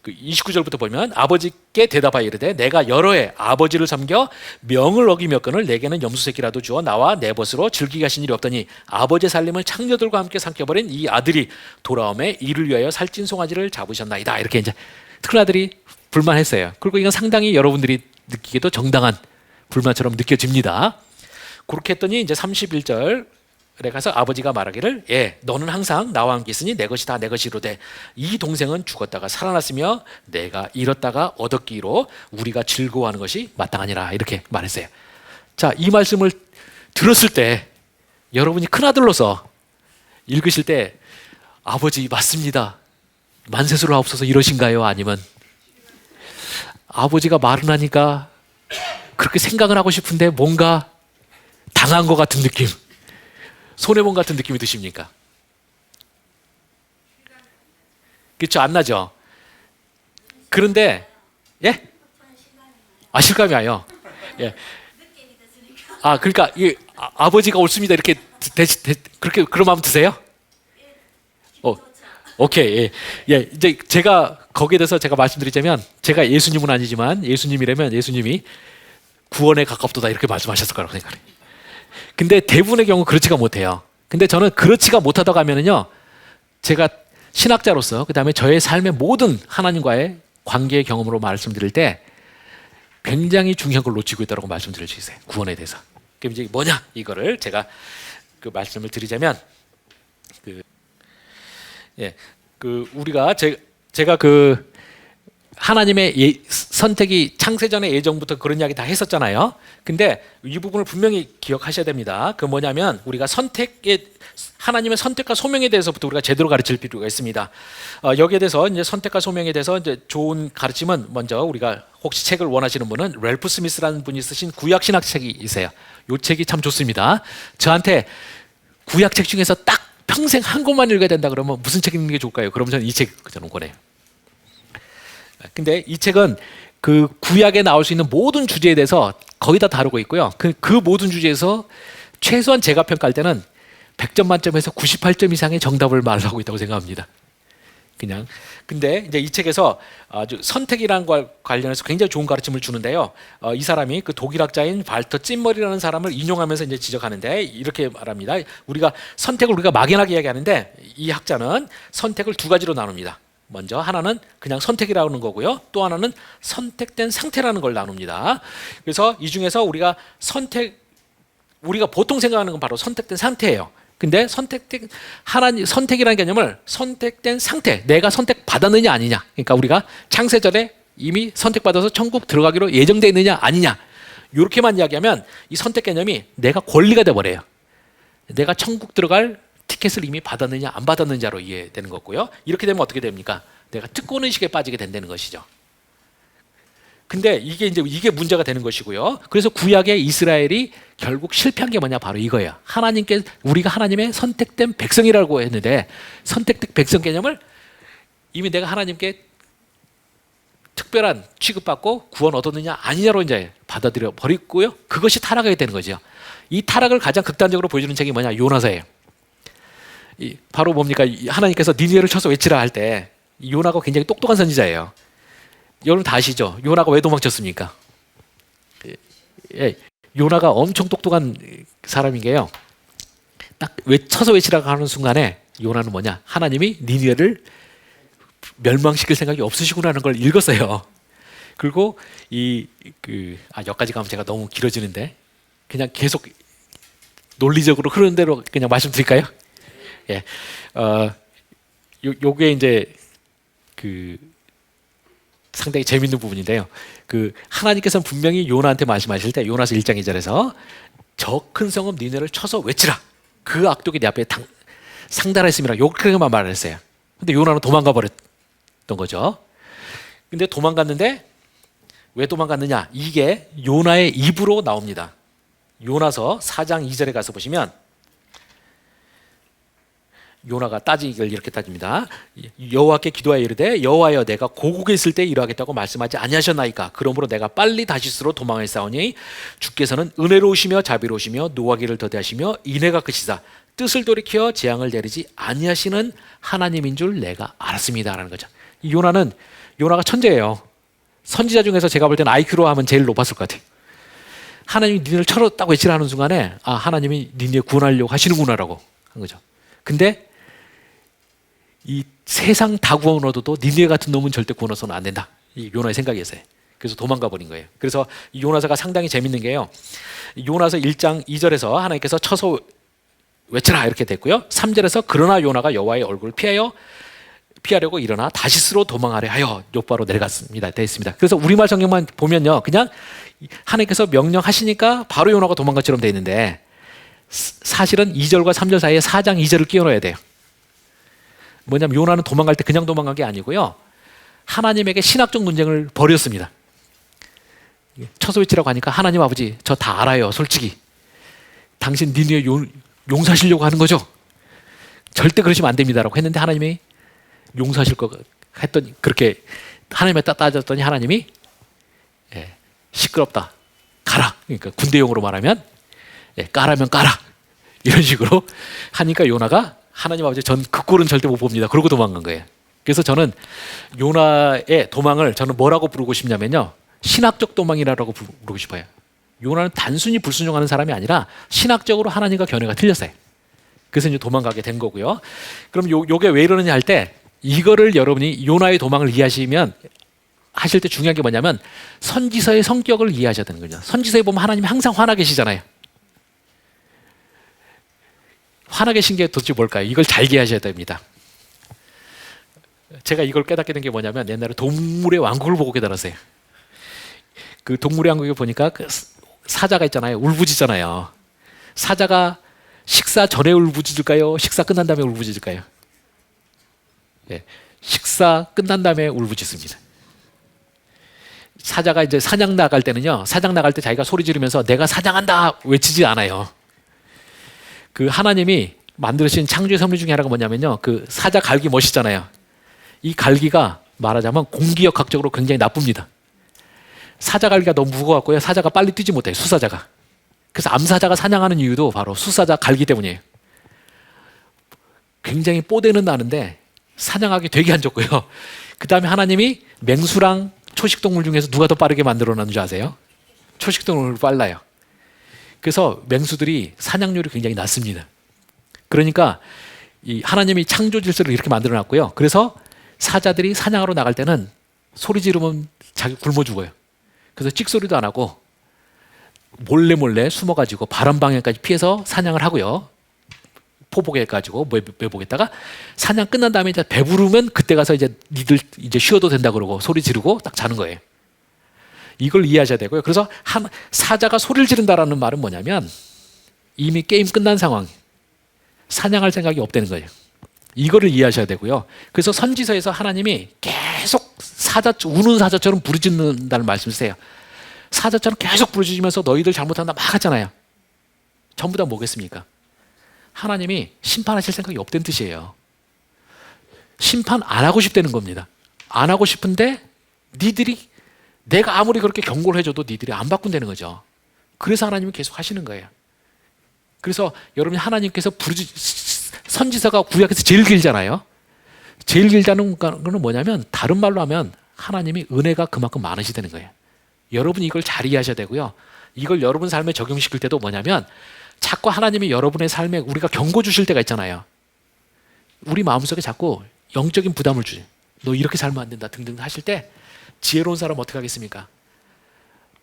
29절부터 보면 아버지께 대답하여 이르되 내가 여러 해 아버지를 섬겨 명을 어기며거늘 내게는 염소 새끼라도 주어 나와 내 벗으로 즐기게 하신 일이 없더니 아버지의 살림을 창녀들과 함께 삼켜버린 이 아들이 돌아오매 이를 위하여 살찐 송아지를 잡으셨나이다. 이렇게 이제 큰아들이 불만했어요. 그리고 이건 상당히 여러분들이 느끼기도 정당한 불만처럼 느껴집니다. 그렇게 했더니 이제 31절에 가서 아버지가 말하기를 너는 항상 나와 함께 있으니 내 것이 다 내 것이로되 이 동생은 죽었다가 살아났으며 내가 잃었다가 얻었기로 우리가 즐거워하는 것이 마땅하니라. 이렇게 말했어요. 자, 이 말씀을 들었을 때 여러분이 큰아들로서 읽으실 때 아버지 맞습니다. 만세수를 하옵소서 이러신가요? 아니면 아버지가 말은 하니까 그렇게 생각을 하고 싶은데 뭔가 당한 것 같은 느낌, 손해본 같은 느낌이 드십니까? 그렇죠? 안 나죠? 그런데 실감이 와요. 그러니까 아버지가 옳습니다 이렇게 그렇게 그런 마음 드세요? 오케이. 이제 제가 거기에 대해서 제가 말씀드리자면 제가 예수님은 아니지만 예수님이라면 예수님이 구원에 가깝도다 이렇게 말씀하셨을 거라고 생각해요. 근데 대부분의 경우 그렇지가 못해요. 근데 저는 그렇지가 못하다고 하면은요, 제가 신학자로서 그 다음에 저의 삶의 모든 하나님과의 관계의 경험으로 말씀드릴 때 굉장히 중요한 걸 놓치고 있다고 말씀드릴 수 있어요. 구원에 대해서. 그럼 이제 뭐냐 이거를 제가 그 말씀을 드리자면 우리가 제가 그 하나님의 선택이 창세전의 예정부터 그런 이야기 다 했었잖아요. 근데 이 부분을 분명히 기억하셔야 됩니다. 그 뭐냐면 우리가 하나님의 선택과 소명에 대해서부터 우리가 제대로 가르칠 필요가 있습니다. 여기에 대해서 이제 선택과 소명에 대해서 이제 좋은 가르침은 먼저 우리가 혹시 책을 원하시는 분은 랠프 스미스라는 분이 쓰신 구약 신학 책이 있어요. 이 책이 참 좋습니다. 저한테 구약 책 중에서 딱 평생 한 권만 읽어야 된다 그러면 무슨 책 읽는 게 좋을까요? 그러면 저는 이 책 저는 권해요. 근데 이 책은 그 구약에 나올 수 있는 모든 주제에 대해서 거의 다 다루고 있고요. 그 모든 주제에서 최소한 제가 평가할 때는 100점 만점에서 98점 이상의 정답을 말하고 있다고 생각합니다. 근데 이제 이 책에서 아주 선택이라는 걸 관련해서 굉장히 좋은 가르침을 주는데요. 이 사람이 그 독일학자인 발터 찐머리라는 사람을 인용하면서 이제 지적하는데 이렇게 말합니다. 선택을 우리가 막연하게 이야기하는데 이 학자는 선택을 두 가지로 나눕니다. 먼저 하나는 그냥 선택이라는 거고요. 또 하나는 선택된 상태라는 걸 나눕니다. 그래서 이 중에서 우리가 보통 생각하는 건 바로 선택된 상태예요. 근데 선택된 하나님 선택이라는 개념을 선택된 상태, 내가 선택받았느냐 아니냐. 그러니까 우리가 창세전에 이미 선택받아서 천국 들어가기로 예정되어 있느냐 아니냐. 이렇게만 이야기하면 이 선택 개념이 내가 권리가 돼 버려요. 내가 천국 들어갈 티켓을 이미 받았느냐 안 받았느냐로 이해되는 거고요. 이렇게 되면 어떻게 됩니까? 내가 특권 의식에 빠지게 된다는 것이죠. 근데 이게 문제가 되는 것이고요. 그래서 구약의 이스라엘이 결국 실패한 게 뭐냐, 바로 이거예요. 우리가 하나님의 선택된 백성이라고 했는데, 선택된 백성 개념을 이미 내가 하나님께 특별한 취급받고 구원 얻었느냐 아니냐로 이제 받아들여 버리고요. 그것이 타락하게 되는 거죠. 이 타락을 가장 극단적으로 보여주는 책이 뭐냐, 요나서예요. 바로 뭡니까? 하나님께서 니느웨를 쳐서 외치라 할 때 요나가 굉장히 똑똑한 선지자예요. 여러분 다 아시죠? 요나가 왜 도망쳤습니까? 요나가 엄청 똑똑한 사람인 게요. 딱 쳐서 외치라고 하는 순간에 요나는 뭐냐? 하나님이 니느웨를 멸망시킬 생각이 없으시구나라는 걸 읽었어요. 그리고 여기까지 가면 제가 너무 길어지는데 그냥 계속 논리적으로 흐르는 대로 그냥 말씀드릴까요? 예, 요게 이제 상당히 재밌는 부분인데요. 하나님께서는 분명히 요나한테 말씀하실 때 요나서 1장 2절에서 저 큰 성읍 니느웨를 쳐서 외치라. 그 악독이 내 앞에 상달했음이라 요렇게만 말을 했어요. 근데 요나는 도망가 버렸던 거죠. 근데 도망갔는데 왜 도망갔느냐? 이게 요나의 입으로 나옵니다. 요나서 4장 2절에 가서 보시면 요나가 이걸 이렇게 따집니다. 여호와께 기도하여 이르되 여호와여 내가 고국에 있을 때 이러하겠다고 말씀하지 아니하셨나이까. 그러므로 내가 빨리 다시스로 도망하였사오니 주께서는 은혜로우시며 자비로우시며 노하기를 더디하시며 인애가 크시사 뜻을 돌이켜 재앙을 내리지 아니하시는 하나님인 줄 내가 알았습니다라는 거죠. 요나가 천재예요. 선지자 중에서 제가 볼 때는 IQ로 하면 제일 높았을 것 같아요. 하나님이 니네를 쳐렀다고 외치라는 순간에 하나님이 니네 구원하려고 하시는구나라고 한 거죠. 근데 이 세상 다 구원 얻어도 니네 같은 놈은 절대 구원 얻어서는 안 된다. 이 요나의 생각이었어요. 그래서 도망가 버린 거예요. 그래서 이 요나서가 상당히 재밌는 게요. 요나서 1장 2절에서 하나님께서 쳐서 외쳐라 이렇게 됐고요. 3절에서 그러나 요나가 여호와의 얼굴을 피하려고 일어나 다시스로 도망하려 하여 요바로 내려갔습니다. 됐습니다. 그래서 우리말 성경만 보면요, 그냥 하나님께서 명령하시니까 바로 요나가 도망가처럼 돼 있는데 사실은 2절과 3절 사이에 4장 2절을 끼워 넣어야 돼요. 뭐냐면 요나는 도망갈 때 그냥 도망간 게 아니고요, 하나님에게 신학적 논쟁을 벌였습니다. 처소위치라고 하니까 하나님 아버지 저 다 알아요. 솔직히 당신 니느웨 용서하시려고 하는 거죠? 절대 그러시면 안 됩니다라고 했는데 하나님이 용서하실 거 했더니, 그렇게 하나님에 따졌더니 하나님이 시끄럽다 가라. 그러니까 군대용으로 말하면 까라면 까라 이런 식으로 하니까 요나가 하나님 아버지 전 그 꼴은 절대 못 봅니다. 그러고 도망간 거예요. 그래서 저는 요나의 도망을 저는 뭐라고 부르고 싶냐면요, 신학적 도망이라고 부르고 싶어요. 요나는 단순히 불순종하는 사람이 아니라 신학적으로 하나님과 견해가 틀렸어요. 그래서 이제 도망가게 된 거고요. 그럼 요게 왜 이러느냐 할 때, 이거를 여러분이 요나의 도망을 이해하시면 하실 때 중요한 게 뭐냐면 선지서의 성격을 이해하셔야 되는 거죠. 선지서에 보면 하나님이 항상 화나 계시잖아요. 화나 계신 게 도대체 뭘까요? 이걸 잘 이해하셔야 됩니다. 제가 이걸 깨닫게 된 게 뭐냐면 옛날에 동물의 왕국을 보고 깨달았어요. 그 동물의 왕국에 보니까 그 사자가 있잖아요. 울부짖잖아요. 사자가 식사 전에 울부짖을까요? 식사 끝난 다음에 울부짖을까요? 식사 끝난 다음에 울부짖습니다. 사자가 이제 사냥 나갈 때는요, 사냥 나갈 때 자기가 소리 지르면서 내가 사냥한다 외치지 않아요. 그 하나님이 만드신 창조의 섭리 중에 하나가 뭐냐면요, 그 사자 갈기 멋있잖아요. 이 갈기가 말하자면 공기역학적으로 굉장히 나쁩니다. 사자 갈기가 너무 무거워갖고요, 사자가 빨리 뛰지 못해요, 수사자가. 그래서 암사자가 사냥하는 이유도 바로 수사자 갈기 때문이에요. 굉장히 뽀대는 나는데 사냥하기 되게 안 좋고요. 그 다음에 하나님이 맹수랑 초식동물 중에서 누가 더 빠르게 만들어놨는 줄 아세요? 초식동물이 빨라요. 그래서 맹수들이 사냥률이 굉장히 낮습니다. 그러니까 이 하나님이 창조 질서를 이렇게 만들어놨고요. 그래서 사자들이 사냥하러 나갈 때는 소리 지르면 자기 굶어 죽어요. 그래서 찍소리도 안 하고 몰래 숨어가지고 바람 방향까지 피해서 사냥을 하고요. 포복해가지고 매복했다가 사냥 끝난 다음에 이제 배부르면 그때 가서 이제 니들 이제 쉬어도 된다 그러고 소리 지르고 딱 자는 거예요. 이걸 이해하셔야 되고요. 그래서 사자가 소리를 지른다라는 말은 뭐냐면 이미 게임 끝난 상황, 사냥할 생각이 없다는 거예요. 이거를 이해하셔야 되고요. 그래서 선지서에서 하나님이 계속 우는 사자처럼 부르짖는다는 말씀을 쓰세요. 사자처럼 계속 부르짖으면서 너희들 잘못한다 막 하잖아요. 전부 다 뭐겠습니까? 하나님이 심판하실 생각이 없다는 뜻이에요. 심판 안 하고 싶다는 겁니다. 안 하고 싶은데 니들이 내가 아무리 그렇게 경고를 해줘도 니들이 안 바꾼다는 거죠. 그래서 하나님이 계속 하시는 거예요. 그래서 여러분 하나님께서 선지서가 구약에서 제일 길잖아요. 제일 길다는 거는 뭐냐면 다른 말로 하면 하나님이 은혜가 그만큼 많으시다는 거예요. 여러분이 이걸 잘 이해하셔야 되고요. 이걸 여러분 삶에 적용시킬 때도 뭐냐면 자꾸 하나님이 여러분의 삶에 우리가 경고 주실 때가 있잖아요. 우리 마음속에 자꾸 영적인 부담을 주지. 너 이렇게 살면 안 된다 등등 하실 때 지혜로운 사람 어떻게 하겠습니까?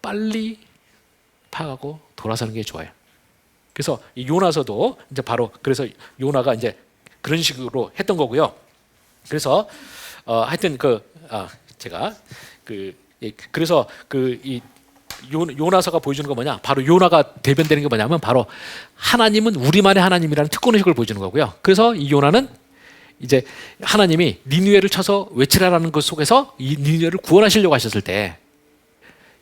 빨리 파가고 돌아서는 게 좋아요. 그래서 이 요나서도 이제 바로 그래서 요나가 이제 그런 식으로 했던 거고요. 그래서 하여튼 제가 그래서 이 요나서가 보여주는 거 뭐냐? 바로 요나가 대변되는 게 뭐냐면 바로 하나님은 우리만의 하나님이라는 특권의식을 보여주는 거고요. 그래서 이 요나는 이제 하나님이 니느웨를 쳐서 외치라라는 것 속에서 이 니느웨를 구원하시려고 하셨을 때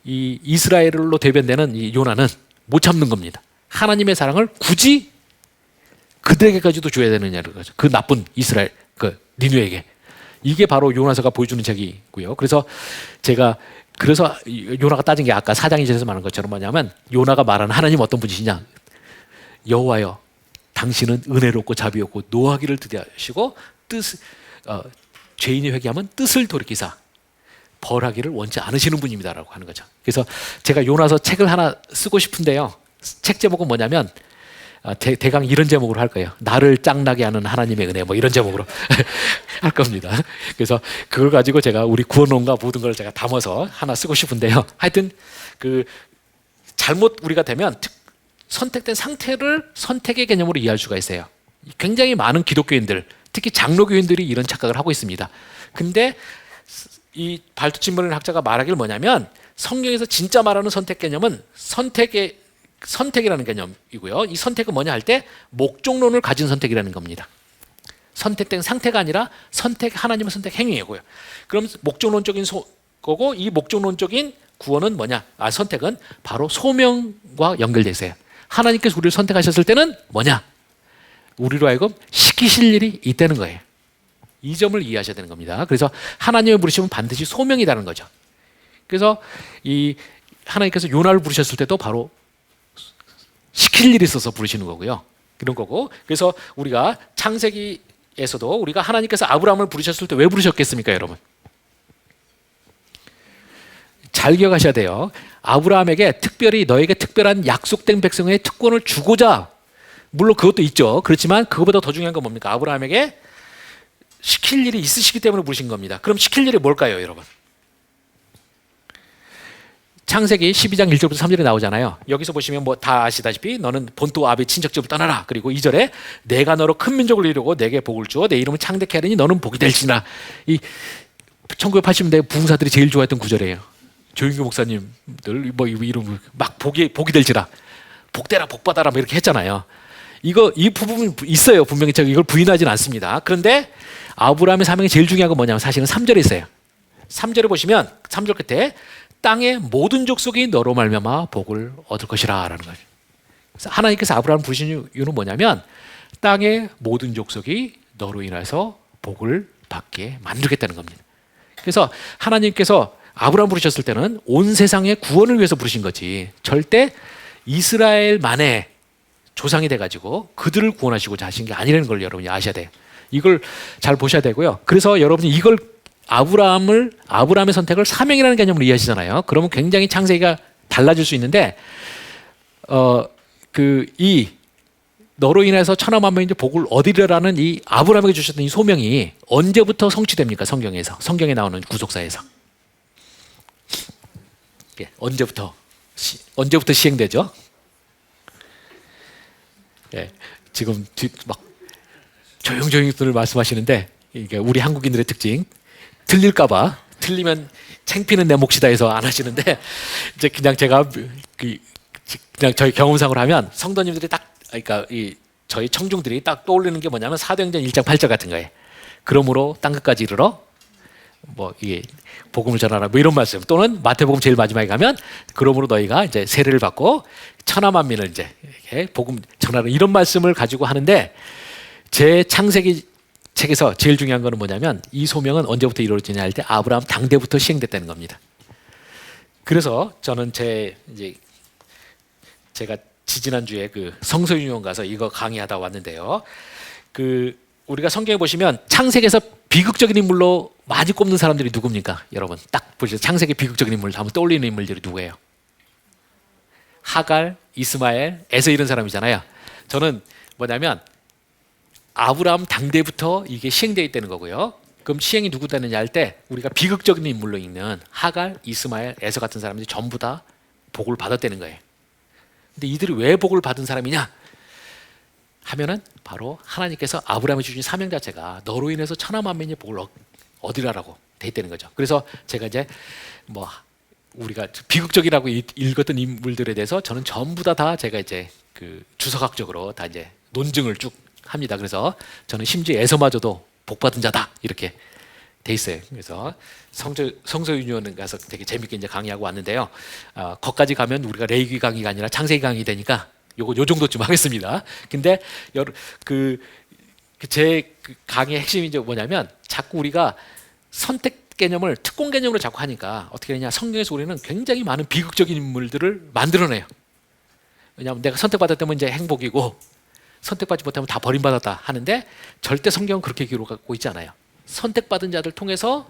이 이스라엘로 대변되는 이 요나는 못 참는 겁니다. 하나님의 사랑을 굳이 그들에게까지도 줘야 되느냐는 거죠. 그 나쁜 이스라엘 니느웨에게. 이게 바로 요나서가 보여주는 책이고요. 그래서 요나가 따진 게 아까 4장 2절에서 말한 것처럼 뭐냐면 요나가 말하는 하나님 어떤 분이시냐? 여호와여, 당신은 은혜롭고 자비롭고 노하기를 드디하시고 죄인이 회개하면 뜻을 돌이키사 벌하기를 원치 않으시는 분입니다라고 하는 거죠. 그래서 제가 요나서 책을 하나 쓰고 싶은데요. 책 제목은 뭐냐면 대강 이런 제목으로 할 거예요. 나를 짱나게 하는 하나님의 은혜 뭐 이런 제목으로 할 겁니다. 그래서 그걸 가지고 제가 우리 구원론과 모든 걸 제가 담아서 하나 쓰고 싶은데요. 하여튼 잘못 우리가 되면 선택된 상태를 선택의 개념으로 이해할 수가 있어요. 굉장히 많은 기독교인들, 특히 장로교인들이 이런 착각을 하고 있습니다. 근데 이 발투침머리는 학자가 말하길 뭐냐면 성경에서 진짜 말하는 선택 개념은 선택이라는 개념이고요. 이 선택은 뭐냐 할 때 목적론을 가진 선택이라는 겁니다. 선택된 상태가 아니라 하나님의 선택 행위이고요. 그럼 목적론적인 거고 이 목적론적인 구원은 뭐냐? 선택은 바로 소명과 연결되어 있어요. 하나님께서 우리를 선택하셨을 때는 뭐냐? 우리로 하여금 시키실 일이 있다는 거예요. 이 점을 이해하셔야 되는 겁니다. 그래서 하나님의 부르심은 반드시 소명이라는 거죠. 그래서 이 하나님께서 요나를 부르셨을 때도 바로 시킬 일이 있어서 부르시는 거고요. 그런 거고. 그래서 우리가 창세기에서도 우리가 하나님께서 아브라함을 부르셨을 때 왜 부르셨겠습니까, 여러분? 잘 기억하셔야 돼요. 아브라함에게 특별히 너에게 특별한 약속된 백성의 특권을 주고자, 물론 그것도 있죠. 그렇지만 그것보다 더 중요한 건 뭡니까? 아브라함에게 시킬 일이 있으시기 때문에 부르신 겁니다. 그럼 시킬 일이 뭘까요, 여러분? 창세기 12장 1절부터 3절에 나오잖아요. 여기서 보시면 뭐 다 아시다시피 너는 본토 아비 친척집을 떠나라. 그리고 2절에 내가 너로 큰 민족을 이루고 내게 복을 주어 내 이름을 창대케 하리니 너는 복이 될지나. 이 1980년대 부흥사들이 제일 좋아했던 구절이에요. 조윤규 목사님들 뭐 이름 막 복이 될지라. 복되라 복받아라 뭐 이렇게 했잖아요. 이 부분이 있어요. 분명히 제가 이걸 부인하지는 않습니다. 그런데 아브라함의 사명이 제일 중요한 건 뭐냐면 사실은 3절에 있어요. 3절에 보시면 3절 끝에 땅의 모든 족속이 너로 말미암아 복을 얻을 것이라라는 거죠. 그래서 하나님께서 아브라함을 부르신 이유는 뭐냐면 땅의 모든 족속이 너로 인해서 복을 받게 만들겠다는 겁니다. 그래서 하나님께서 아브라함 부르셨을 때는 온 세상의 구원을 위해서 부르신 거지 절대 이스라엘만의 조상이 돼가지고 그들을 구원하시고자 하신 게 아니라는 걸 여러분이 아셔야 돼요. 이걸 잘 보셔야 되고요. 그래서 여러분이 이걸 아브라함의 선택을 사명이라는 개념으로 이해하시잖아요. 그러면 굉장히 창세기가 달라질 수 있는데 이 너로 인해서 천하 만민이 복을 얻으리라는 이 아브라함에게 주셨던 이 소명이 언제부터 성취됩니까? 성경에 나오는 구속사에서 언제부터 시행되죠? 예, 지금 막 조용조용들 말씀하시는데 이게 우리 한국인들의 특징. 틀릴까봐 틀리면 창피는 내 몫이다 해서 안 하시는데 이제 그냥 제가 그냥 저희 경험상으로 하면 성도님들이 딱 그러니까 이 저희 청중들이 딱 떠올리는 게 뭐냐면 사도행전 1장 8절 같은 거예요. 그러므로 땅 끝까지 이르러 뭐 이게 복음을 전하라 뭐 이런 말씀 또는 마태복음 제일 마지막에 가면 그러므로 너희가 이제 세례를 받고 천하 만민을 이제 이렇게 복음 전하라 이런 말씀을 가지고 하는데 제 창세기 책에서 제일 중요한 거는 뭐냐면 이 소명은 언제부터 이루어지냐 할 때 아브라함 당대부터 시행됐다는 겁니다. 그래서 저는 제가 지지난주에 그 성서윤용 가서 이거 강의하다 왔는데요. 그 우리가 성경에 보시면 창세기에서 비극적인 인물로 많이 꼽는 사람들이 누굽니까? 여러분 딱 보시죠. 창세기 비극적인 인물 한번 떠올리는 인물들이 누구예요? 하갈, 이스마엘, 에서 이런 사람이잖아요. 저는 뭐냐면 아브라함 당대부터 이게 시행되어 있다는 거고요. 그럼 시행이 누구 되느냐 할 때 우리가 비극적인 인물로 읽는 하갈, 이스마엘, 에서 같은 사람들이 전부 다 복을 받았다는 거예요. 근데 이들이 왜 복을 받은 사람이냐 하면은 바로 하나님께서 아브라함에 주신 사명 자체가 너로 인해서 천하 만민의 복을 얻으라라고 돼 있다는 거죠. 그래서 제가 이제 뭐 우리가 비극적이라고 읽었던 인물들에 대해서 저는 전부 다 제가 이제 그 주석학적으로 다 이제 논증을 쭉 합니다. 그래서 저는 심지어 에서마저도 복 받은 자다 이렇게 돼 있어요. 그래서 성서윤회원 가서 되게 재밌게 이제 강의하고 왔는데요. 거기까지 가면 우리가 레위기 강의가 아니라 창세기 강의 되니까 요 정도쯤 하겠습니다. 근데 제 강의의 핵심이 이제 뭐냐면 자꾸 우리가 선택 개념을 특권 개념으로 자꾸 하니까 어떻게 되냐 성경에서 우리는 굉장히 많은 비극적인 인물들을 만들어내요. 왜냐하면 내가 선택받았다면 이제 행복이고 선택받지 못하면 다 버림받았다 하는데 절대 성경은 그렇게 기록하고 있지 않아요. 선택받은 자들 통해서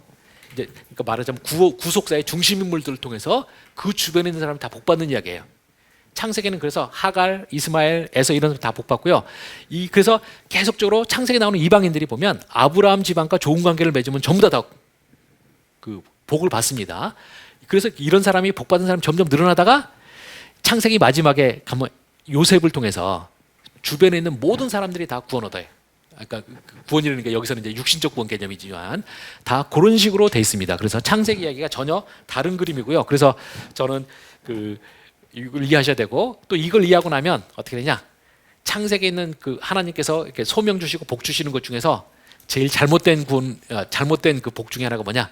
이제 그러니까 말하자면 구속사의 중심 인물들을 통해서 그 주변에 있는 사람이 다 복받는 이야기예요. 창세기는 그래서 하갈, 이스마엘, 에서 이런 사람 다 복받고요. 그래서 계속적으로 창세기 나오는 이방인들이 보면 아브라함 집안과 좋은 관계를 맺으면 전부 다 그 복을 받습니다. 그래서 이런 사람이 복받은 사람이 점점 늘어나다가 창세기 마지막에 가면 요셉을 통해서 주변에 있는 모든 사람들이 다 구원 얻어요. 그러니까 구원이라는 게 여기서는 이제 육신적 구원 개념이지만 다 그런 식으로 돼 있습니다. 그래서 창세기 이야기가 전혀 다른 그림이고요. 그래서 저는 이걸 이해하셔야 되고 또 이걸 이해하고 나면 어떻게 되냐? 창세기에 있는 그 하나님께서 이렇게 소명 주시고 복 주시는 것 중에서 제일 잘못된 그 복 중에 하나가 뭐냐?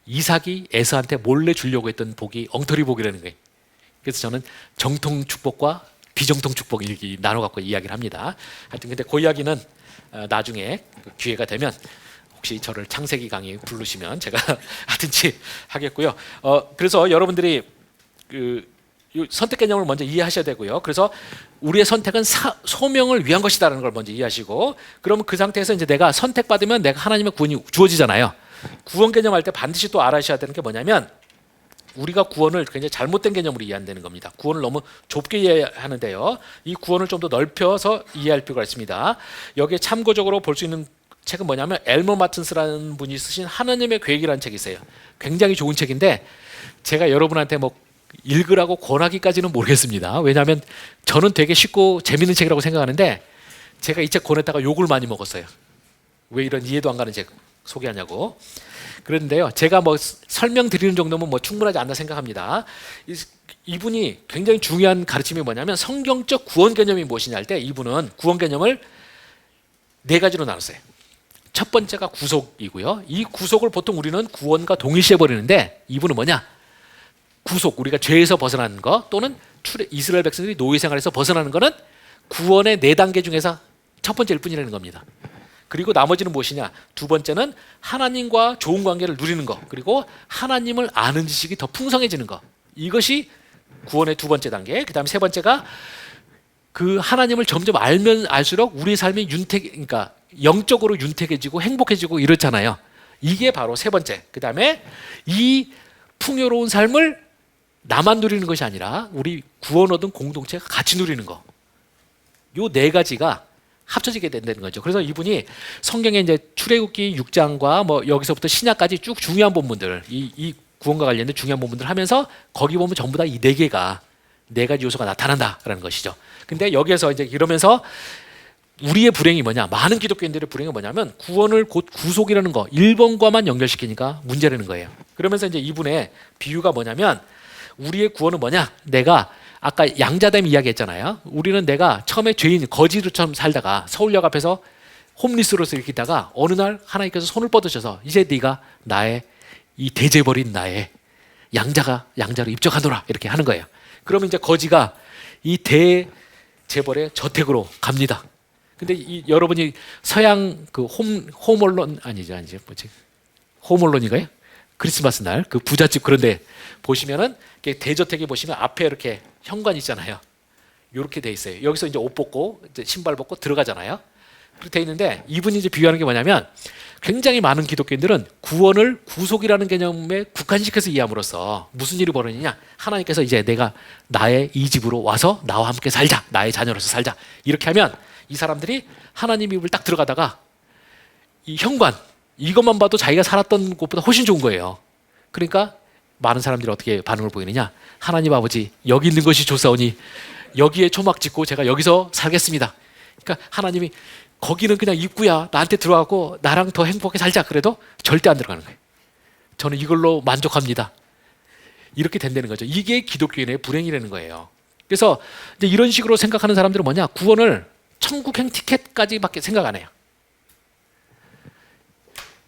이삭이 에서한테 몰래 주려고 했던 복이 엉터리 복이라는 거예요. 그래서 저는 정통 축복과 비정통 축복 이렇게 나눠 갖고 이야기를 합니다. 하여튼 근데 그 이야기는 나중에 기회가 되면 혹시 저를 창세기 강의 부르시면 제가 하든지 하겠고요. 그래서 여러분들이 선택 개념을 먼저 이해하셔야 되고요. 그래서 우리의 선택은 소명을 위한 것이다라는 걸 먼저 이해하시고 그러면 그 상태에서 이제 내가 선택받으면 내가 하나님의 구원이 주어지잖아요. 구원 개념할 때 반드시 또 알아셔야 되는 게 뭐냐면 우리가 구원을 굉장히 잘못된 개념으로 이해한다는 겁니다. 구원을 너무 좁게 이해하는데요. 이 구원을 좀 더 넓혀서 이해할 필요가 있습니다. 여기에 참고적으로 볼 수 있는 책은 뭐냐면 엘머 마튼스라는 분이 쓰신 하나님의 계획이라는 책이 있어요. 굉장히 좋은 책인데 제가 여러분한테 뭐 읽으라고 권하기까지는 모르겠습니다. 왜냐하면 저는 되게 쉽고 재밌는 책이라고 생각하는데 제가 이 책 권했다가 욕을 많이 먹었어요. 왜 이런 이해도 안 가는 책 소개하냐고. 그런데요, 제가 뭐 설명드리는 정도면 뭐 충분하지 않나 생각합니다. 이분이 굉장히 중요한 가르침이 뭐냐면 성경적 구원 개념이 무엇이냐 할 때 이분은 구원 개념을 네 가지로 나눴어요. 첫 번째가 구속이고요. 이 구속을 보통 우리는 구원과 동일시해 버리는데 이분은 뭐냐? 구속, 우리가 죄에서 벗어나는 거 또는 이스라엘 백성들이 노예 생활에서 벗어나는 거는 구원의 네 단계 중에서 첫 번째일 뿐이라는 겁니다. 그리고 나머지는 무엇이냐? 두 번째는 하나님과 좋은 관계를 누리는 것, 그리고 하나님을 아는 지식이 더 풍성해지는 것. 이것이 구원의 두 번째 단계. 그 다음에 세 번째가 그 하나님을 점점 알면 알수록 우리의 삶이 그러니까 영적으로 윤택해지고 행복해지고 이렇잖아요. 이게 바로 세 번째. 그 다음에 이 풍요로운 삶을 나만 누리는 것이 아니라 우리 구원 얻은 공동체가 같이 누리는 거. 요 네 가지가 합쳐지게 된다는 거죠. 그래서 이분이 성경에 이제 출애굽기 6장과 뭐 여기서부터 신약까지 쭉 중요한 본문들, 이 구원과 관련된 중요한 본문들 하면서 거기 보면 전부 다 이 네 가지 요소가 나타난다라는 것이죠. 근데 여기에서 이제 이러면서 우리의 불행이 뭐냐? 많은 기독교인들의 불행이 뭐냐면 구원을 곧 구속이라는 거 1번과만 연결시키니까 문제라는 거예요. 그러면서 이제 이분의 비유가 뭐냐면 우리의 구원은 뭐냐? 내가 아까 양자댐 이야기했잖아요. 우리는 내가 처음에 죄인 거지처럼 살다가 서울역 앞에서 홈리스로서 이렇게 있다가 어느 날 하나님께서 손을 뻗으셔서 이제 네가 나의 이 대재벌인 나의 양자로 입적하노라 이렇게 하는 거예요. 그러면 이제 거지가 이 대재벌의 저택으로 갑니다. 근데 여러분이 서양 그 홈얼론 아니죠 뭐지 홈얼론인가요? 크리스마스 날 그 부잣집 그런데 보시면은 대저택에 보시면 앞에 이렇게 현관 있잖아요. 이렇게 돼 있어요. 여기서 이제 옷 벗고 이제 신발 벗고 들어가잖아요. 그렇게 돼 있는데 이분이 이제 비유하는 게 뭐냐면 굉장히 많은 기독교인들은 구원을 구속이라는 개념에 국한시켜서 이해함으로써 무슨 일이 벌어지냐? 하나님께서 이제 내가 나의 이 집으로 와서 나와 함께 살자, 나의 자녀로서 살자 이렇게 하면 이 사람들이 하나님 입을 딱 들어가다가 이 현관 이것만 봐도 자기가 살았던 곳보다 훨씬 좋은 거예요. 그러니까 많은 사람들이 어떻게 반응을 보이느냐? 하나님 아버지 여기 있는 것이 좋사오니 여기에 초막 짓고 제가 여기서 살겠습니다. 그러니까 하나님이 거기는 그냥 입구야. 나한테 들어가고 나랑 더 행복하게 살자. 그래도 절대 안 들어가는 거예요. 저는 이걸로 만족합니다. 이렇게 된다는 거죠. 이게 기독교인의 불행이라는 거예요. 그래서 이제 이런 식으로 생각하는 사람들은 뭐냐? 구원을 천국행 티켓까지밖에 생각 안 해요.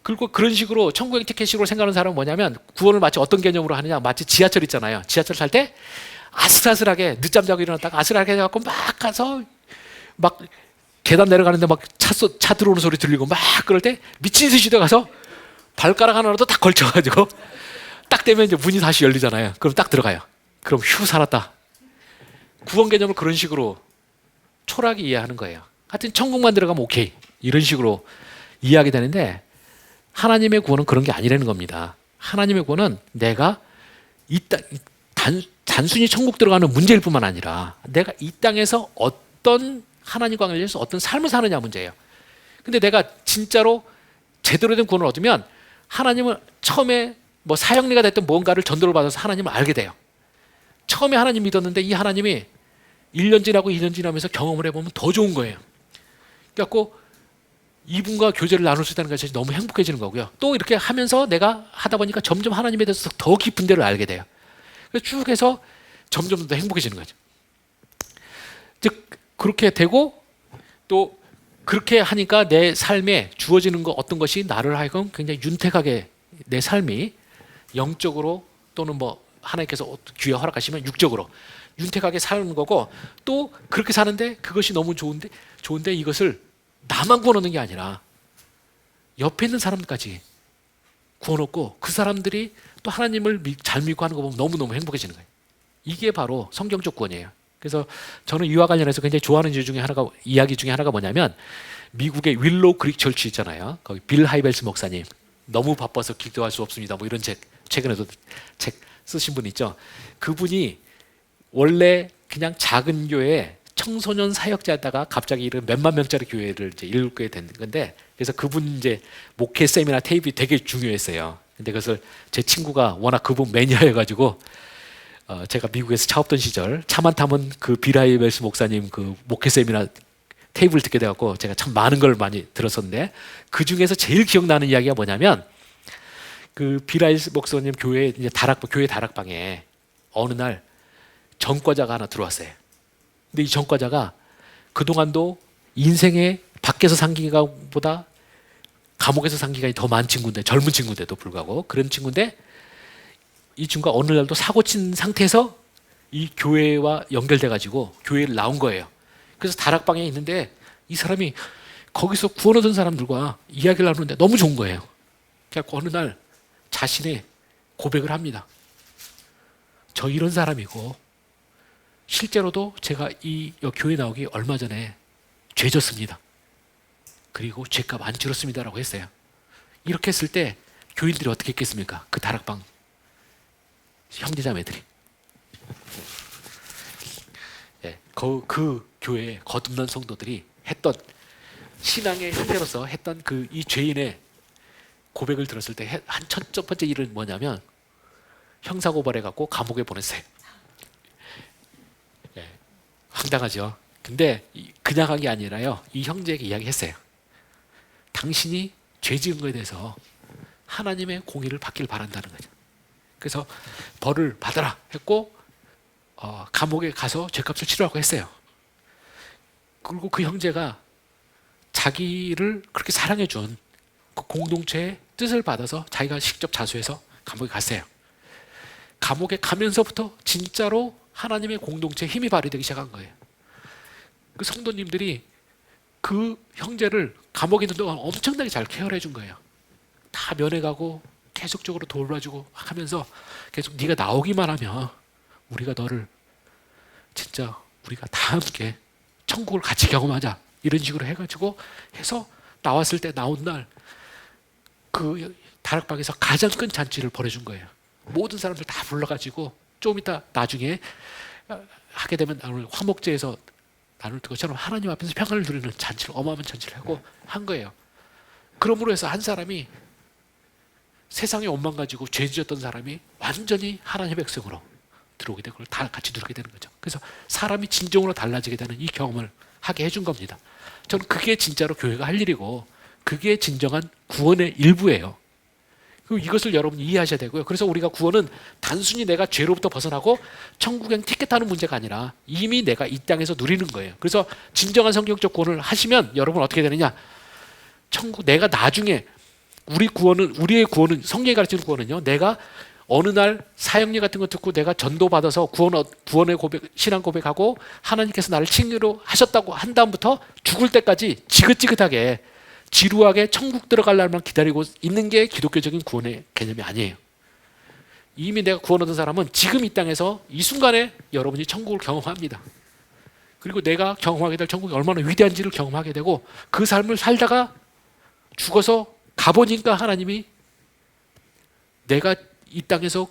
그리고 그런 식으로 천국행 티켓식으로 생각하는 사람은 뭐냐면 구원을 마치 어떤 개념으로 하느냐? 마치 지하철 있잖아요. 지하철 탈 때 아슬아슬하게 늦잠 자고 일어났다가 아슬아슬하게 해갖고 막 가서 막 계단 내려가는데 막 차 들어오는 소리 들리고 막 그럴 때 미친 듯이 가서 발가락 하나라도 딱 걸쳐가지고 딱 되면 이제 문이 다시 열리잖아요. 그럼 딱 들어가요. 그럼 휴 살았다. 구원 개념을 그런 식으로 초라하게 이해하는 거예요. 하여튼 천국만 들어가면 오케이 이런 식으로 이해하게 되는데 하나님의 구원은 그런 게 아니라는 겁니다. 하나님의 구원은 내가 단순히 천국 들어가는 문제일 뿐만 아니라 내가 이 땅에서 어떤 하나님과 관련해서 어떤 삶을 사느냐 문제예요. 근데 내가 진짜로 제대로 된 구원을 얻으면 하나님은 처음에 뭐 사형리가 됐던 뭔가를 전도를 받아서 하나님을 알게 돼요. 처음에 하나님 믿었는데 이 하나님이 1년 지나고 2년 지나면서 경험을 해보면 더 좋은 거예요. 그래갖고 이분과 교제를 나눌 수 있다는 것이 너무 행복해지는 거고요. 또 이렇게 하면서 내가 하다 보니까 점점 하나님에 대해서 더 깊은 데를 알게 돼요. 그래서 쭉 해서 점점 더 행복해지는 거죠. 즉 그렇게 되고 또 그렇게 하니까 내 삶에 주어지는 거 어떤 것이 나를 하여금 굉장히 윤택하게 내 삶이 영적으로 또는 뭐 하나님께서 기회 허락하시면 육적으로 윤택하게 사는 거고 또 그렇게 사는데 그것이 너무 좋은데 이것을 나만 구원 얻는 게 아니라 옆에 있는 사람들까지 구원 얻고 그 사람들이 또 하나님을 잘 믿고 하는 거 보면 너무너무 행복해지는 거예요. 이게 바로 성경적 구원이에요. 그래서 저는 이와 관련해서 굉장히 좋아하는 이야기 중에 하나가 뭐냐면 미국의 윌로우 크릭 철치 있잖아요. 거기 빌 하이벨스 목사님 너무 바빠서 기도할 수 없습니다. 뭐 이런 최근에도 책 쓰신 분 있죠. 그분이 원래 그냥 작은 교회에 청소년 사역자였다가 갑자기 이런 몇만 명짜리 교회를 이제 이끌게 된 건데 그래서 그분 이제 목회 세미나 테이프가 되게 중요했어요. 근데 그것을 제 친구가 워낙 그분 매니아여가지고 제가 미국에서 차 없던 시절 차만 타면 그 빌하이벨스 목사님 그 목회 세미나 테이프를 듣게 돼갖고 제가 참 많은 걸 많이 들었었는데 그 중에서 제일 기억나는 이야기가 뭐냐면 그 빌하이벨스 목사님 교회 이제 교회 다락방에 어느 날 전과자가 하나 들어왔어요. 근데 이 전과자가 그동안도 인생에 밖에서 산 기간보다 감옥에서 산 기간이 더 많은 친구인데 젊은 친구인데도 불구하고 그런 친구인데 이 친구가 어느 날도 사고 친 상태에서 이 교회와 연결돼가지고 교회를 나온 거예요. 그래서 다락방에 있는데 이 사람이 거기서 구원 얻은 사람들과 이야기를 나누는데 너무 좋은 거예요. 그래서 어느 날 자신의 고백을 합니다. 저 이런 사람이고 실제로도 제가 이 교회 나오기 얼마 전에 죄 졌습니다. 그리고 죄값 안 치렀습니다라고 했어요. 이렇게 했을 때 교인들이 어떻게 했겠습니까? 그 다락방 형제자매들이 그 교회에 거듭난 성도들이 했던 신앙의 형태로서 했던 그 이 죄인의 고백을 들었을 때 한 첫 번째 일은 뭐냐면 형사고발해갖고 감옥에 보냈어요. 황당하죠. 근데 그냥 한 게 아니라요. 이 형제에게 이야기했어요. 당신이 죄 지은 거에 대해서 하나님의 공의를 받길 바란다는 거죠. 그래서 벌을 받아라 했고 감옥에 가서 죄값을 치르라고 했어요. 그리고 그 형제가 자기를 그렇게 사랑해 준 그 공동체의 뜻을 받아서 자기가 직접 자수해서 감옥에 갔어요. 감옥에 가면서부터 진짜로 하나님의 공동체에 힘이 발휘되기 시작한 거예요. 그 성도님들이 그 형제를 감옥에 있는 동안 엄청나게 잘 케어해 준 거예요. 다 면회가고 계속적으로 돌봐주고 하면서 계속 네가 나오기만 하면 우리가 너를 진짜 우리가 다 함께 천국을 같이 경험하자 이런 식으로 해가지고 해서 나왔을 때 나온 날 그 다락방에서 가장 큰 잔치를 벌여준 거예요. 모든 사람들 다 불러가지고 좀 이따 나중에 하게 되면 오늘 화목제에서 나눌 것처럼 하나님 앞에서 평안을 누리는 잔치를 어마어마한 잔치를 하고 한 거예요. 그러므로 해서 한 사람이 세상의 원망 가지고 죄 지었던 사람이 완전히 하나님의 백성으로 들어오게 되고 그걸 다 같이 누리게 되는 거죠. 그래서 사람이 진정으로 달라지게 되는 이 경험을 하게 해준 겁니다. 저는 그게 진짜로 교회가 할 일이고 그게 진정한 구원의 일부예요. 그리고 이것을 여러분이 이해하셔야 되고요. 그래서 우리가 구원은 단순히 내가 죄로부터 벗어나고 천국행 티켓 하는 문제가 아니라 이미 내가 이 땅에서 누리는 거예요. 그래서 진정한 성경적 구원을 하시면 여러분 어떻게 되느냐? 천국 내가 나중에 우리의 구원은 성경이 가르치는 구원은요. 내가 어느 날 사형리 같은 거 듣고 내가 전도받아서 구원의 고백, 신앙 고백하고 하나님께서 나를 칭의로 하셨다고 한 다음부터 죽을 때까지 지긋지긋하게 지루하게 천국 들어갈 날만 기다리고 있는 게 기독교적인 구원의 개념이 아니에요. 이미 내가 구원 얻은 사람은 지금 이 땅에서 이 순간에 여러분이 천국을 경험합니다. 그리고 내가 경험하게 될 천국이 얼마나 위대한지를 경험하게 되고 그 삶을 살다가 죽어서 가보니까 하나님이 내가 이 땅에서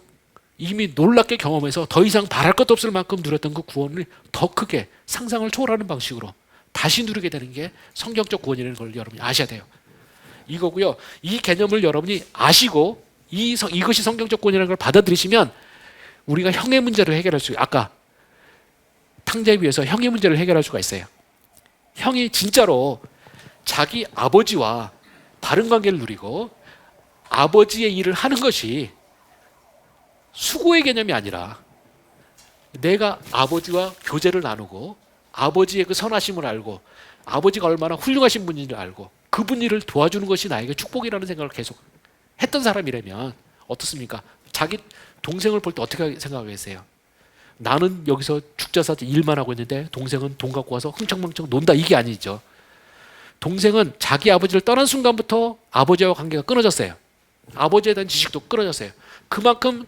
이미 놀랍게 경험해서 더 이상 바랄 것도 없을 만큼 누렸던 그 구원을 더 크게 상상을 초월하는 방식으로 다시 누리게 되는 게 성경적 구원이라는 걸 여러분이 아셔야 돼요. 이거고요. 이 개념을 여러분이 아시고 이것이 성경적 구원이라는 걸 받아들이시면 우리가 형의 문제를 해결할 수 아까 탕자에 비해서 형의 문제를 해결할 수가 있어요. 형이 진짜로 자기 아버지와 바른 관계를 누리고 아버지의 일을 하는 것이 수고의 개념이 아니라 내가 아버지와 교제를 나누고 아버지의 그 선하심을 알고 아버지가 얼마나 훌륭하신 분인지를 알고 그분 일을 도와주는 것이 나에게 축복이라는 생각을 계속 했던 사람이라면 어떻습니까? 자기 동생을 볼 때 어떻게 생각하겠어요? 나는 여기서 죽자사 일만 하고 있는데 동생은 돈 갖고 와서 흥청망청 논다 이게 아니죠. 동생은 자기 아버지를 떠난 순간부터 아버지와 관계가 끊어졌어요. 아버지에 대한 지식도 끊어졌어요. 그만큼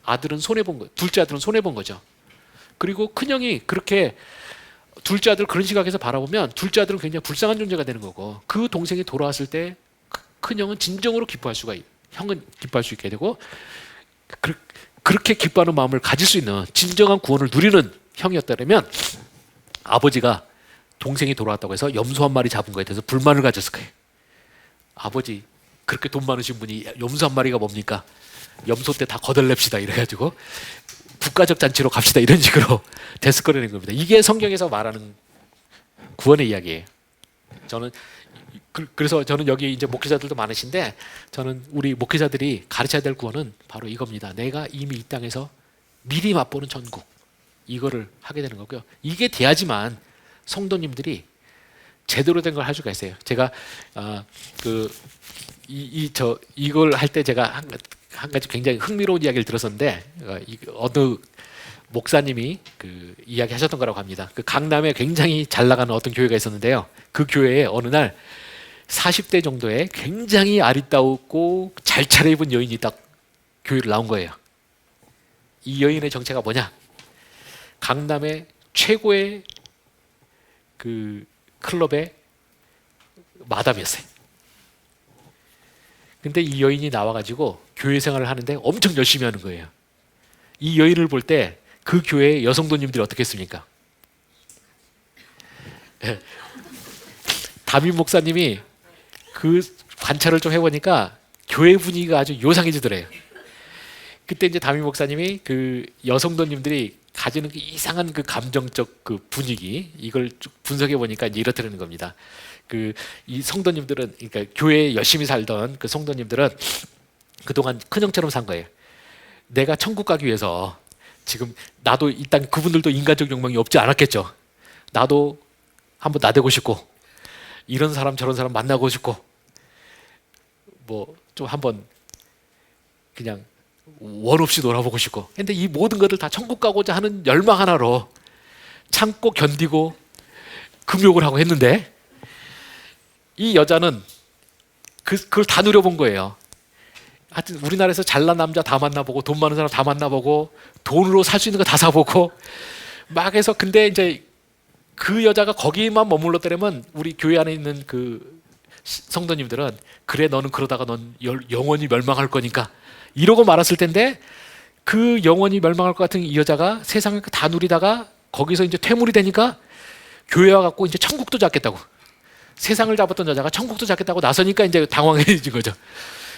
아들은 손해본 거예요. 둘째 아들은 손해본 거죠. 그리고 큰형이 그렇게 둘째 아들 그런 시각에서 바라보면 둘째 아들은 굉장히 불쌍한 존재가 되는 거고 그 동생이 돌아왔을 때 큰형은 진정으로 기뻐할 수가 형은 기뻐할 수 있게 되고 그렇게 기뻐하는 마음을 가질 수 있는 진정한 구원을 누리는 형이었다면 아버지가 동생이 돌아왔다고 해서 염소 한 마리 잡은 거에 대해서 불만을 가졌을 거예요. 아버지 그렇게 돈 많으신 분이 염소 한 마리가 뭡니까? 염소 때 다 거덜냅시다 이래가지고 국가적 잔치로 갑시다 이런 식으로 됐을 거라는 겁니다. 이게 성경에서 말하는 구원의 이야기예요. 그래서 저는 여기 이제 목회자들도 많으신데 저는 우리 목회자들이 가르쳐야 될 구원은 바로 이겁니다. 내가 이미 이 땅에서 미리 맛보는 천국 이거를 하게 되는 거고요. 이게 돼야지만 성도님들이 제대로 된 걸 할 수가 있어요. 제가 이걸 할 때 제가 한 가지 굉장히 흥미로운 이야기를 들었었는데 어느 목사님이 그 이야기하셨던 거라고 합니다. 그 강남에 굉장히 잘 나가는 어떤 교회가 있었는데요. 그 교회에 어느 날 40대 정도의 굉장히 아리따우고 잘 차려입은 여인이 딱 교회를 나온 거예요. 이 여인의 정체가 뭐냐? 강남의 최고의 그 클럽의 마담이었어요. 근데 이 여인이 나와가지고 교회 생활을 하는데 엄청 열심히 하는 거예요. 이 여인을 볼 때 그 교회의 여성도님들이 어떻게 했습니까? 담임 목사님이 그 관찰을 좀 해보니까 교회 분위기가 아주 요상해지더래요. 그때 이제 담임 목사님이 그 여성도님들이 가지는 그 이상한 그 감정적 그 분위기 이걸 쭉 분석해 보니까 이제 이렇다는 겁니다. 그 이 성도님들은 그러니까 교회에 열심히 살던 그 성도님들은 그동안 큰형처럼 산 거예요. 내가 천국 가기 위해서 지금 나도 일단 그분들도 인간적 욕망이 없지 않았겠죠. 나도 한번 나대고 싶고 이런 사람 저런 사람 만나고 싶고 뭐 좀 한번 그냥 원 없이 놀아보고 싶고. 근데 이 모든 것을 다 천국 가고자 하는 열망 하나로 참고 견디고 금욕을 하고 했는데 이 여자는 그걸 다 누려본 거예요. 하여튼 우리나라에서 잘난 남자 다 만나보고 돈 많은 사람 다 만나보고 돈으로 살 수 있는 거 다 사보고 막 해서 근데 이제 그 여자가 거기만 머물렀더라면 우리 교회 안에 있는 그 성도님들은 그래 너는 그러다가 넌 영원히 멸망할 거니까 이러고 말았을 텐데 그 영원히 멸망할 것 같은 이 여자가 세상을 다 누리다가 거기서 이제 퇴물이 되니까 교회 와갖고 이제 천국도 잡겠다고 세상을 잡았던 여자가 천국도 잡겠다고 나서니까 이제 당황해진 거죠.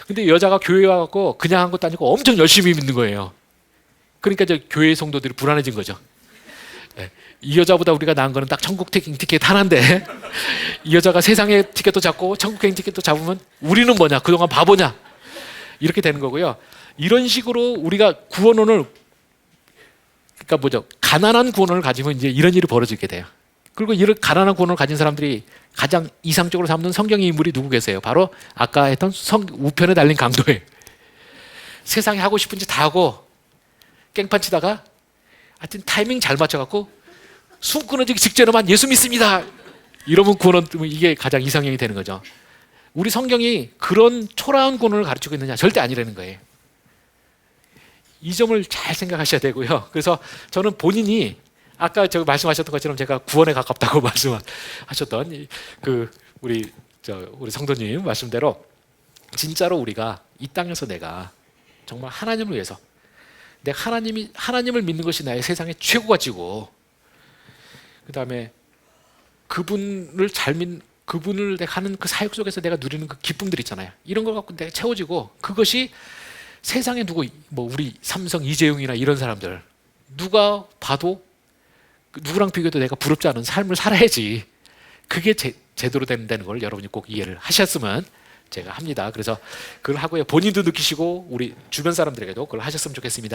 근데 여자가 교회 와갖고 그냥 한 것도 아니고 엄청 열심히 믿는 거예요. 그러니까 이제 교회 성도들이 불안해진 거죠. 이 여자보다 우리가 나은 거는 딱 천국 티켓 하나인데 이 여자가 세상의 티켓도 잡고 천국 티켓도 잡으면 우리는 뭐냐 그동안 바보냐 이렇게 되는 거고요. 이런 식으로 우리가 구원론을 그러니까 뭐죠 가난한 구원론을 가지면 이제 이런 일이 벌어지게 돼요. 그리고 이런 가난한 구원을 가진 사람들이 가장 이상적으로 삼는 성경의 인물이 누구 계세요? 바로 아까 했던 우편에 달린 강도예요. 세상에 하고 싶은 짓 다 하고 깽판 치다가 하여튼 타이밍 잘 맞춰갖고 숨 끊어지기 직전에만 예수 믿습니다. 이러면 구원은 이게 가장 이상형이 되는 거죠. 우리 성경이 그런 초라한 구원을 가르치고 있느냐? 절대 아니라는 거예요. 이 점을 잘 생각하셔야 되고요. 그래서 저는 본인이 아까 저 말씀하셨던 것처럼 제가 구원에 가깝다고 말씀하셨던 그 우리 성도님 말씀대로 진짜로 우리가 이 땅에서 내가 정말 하나님을 위해서 내가 하나님을 믿는 것이 나의 세상의 최고 가치고 그다음에 그분을 내가 하는 그 사역 속에서 내가 누리는 그 기쁨들 있잖아요. 이런 걸 갖고 내가 채워지고 그것이 세상에 누구 뭐 우리 삼성 이재용이나 이런 사람들 누가 봐도 누구랑 비교해도 내가 부럽지 않은 삶을 살아야지. 그게 제대로 된다는 걸 여러분이 꼭 이해를 하셨으면 제가 합니다. 그래서 그걸 하고요. 본인도 느끼시고 우리 주변 사람들에게도 그걸 하셨으면 좋겠습니다.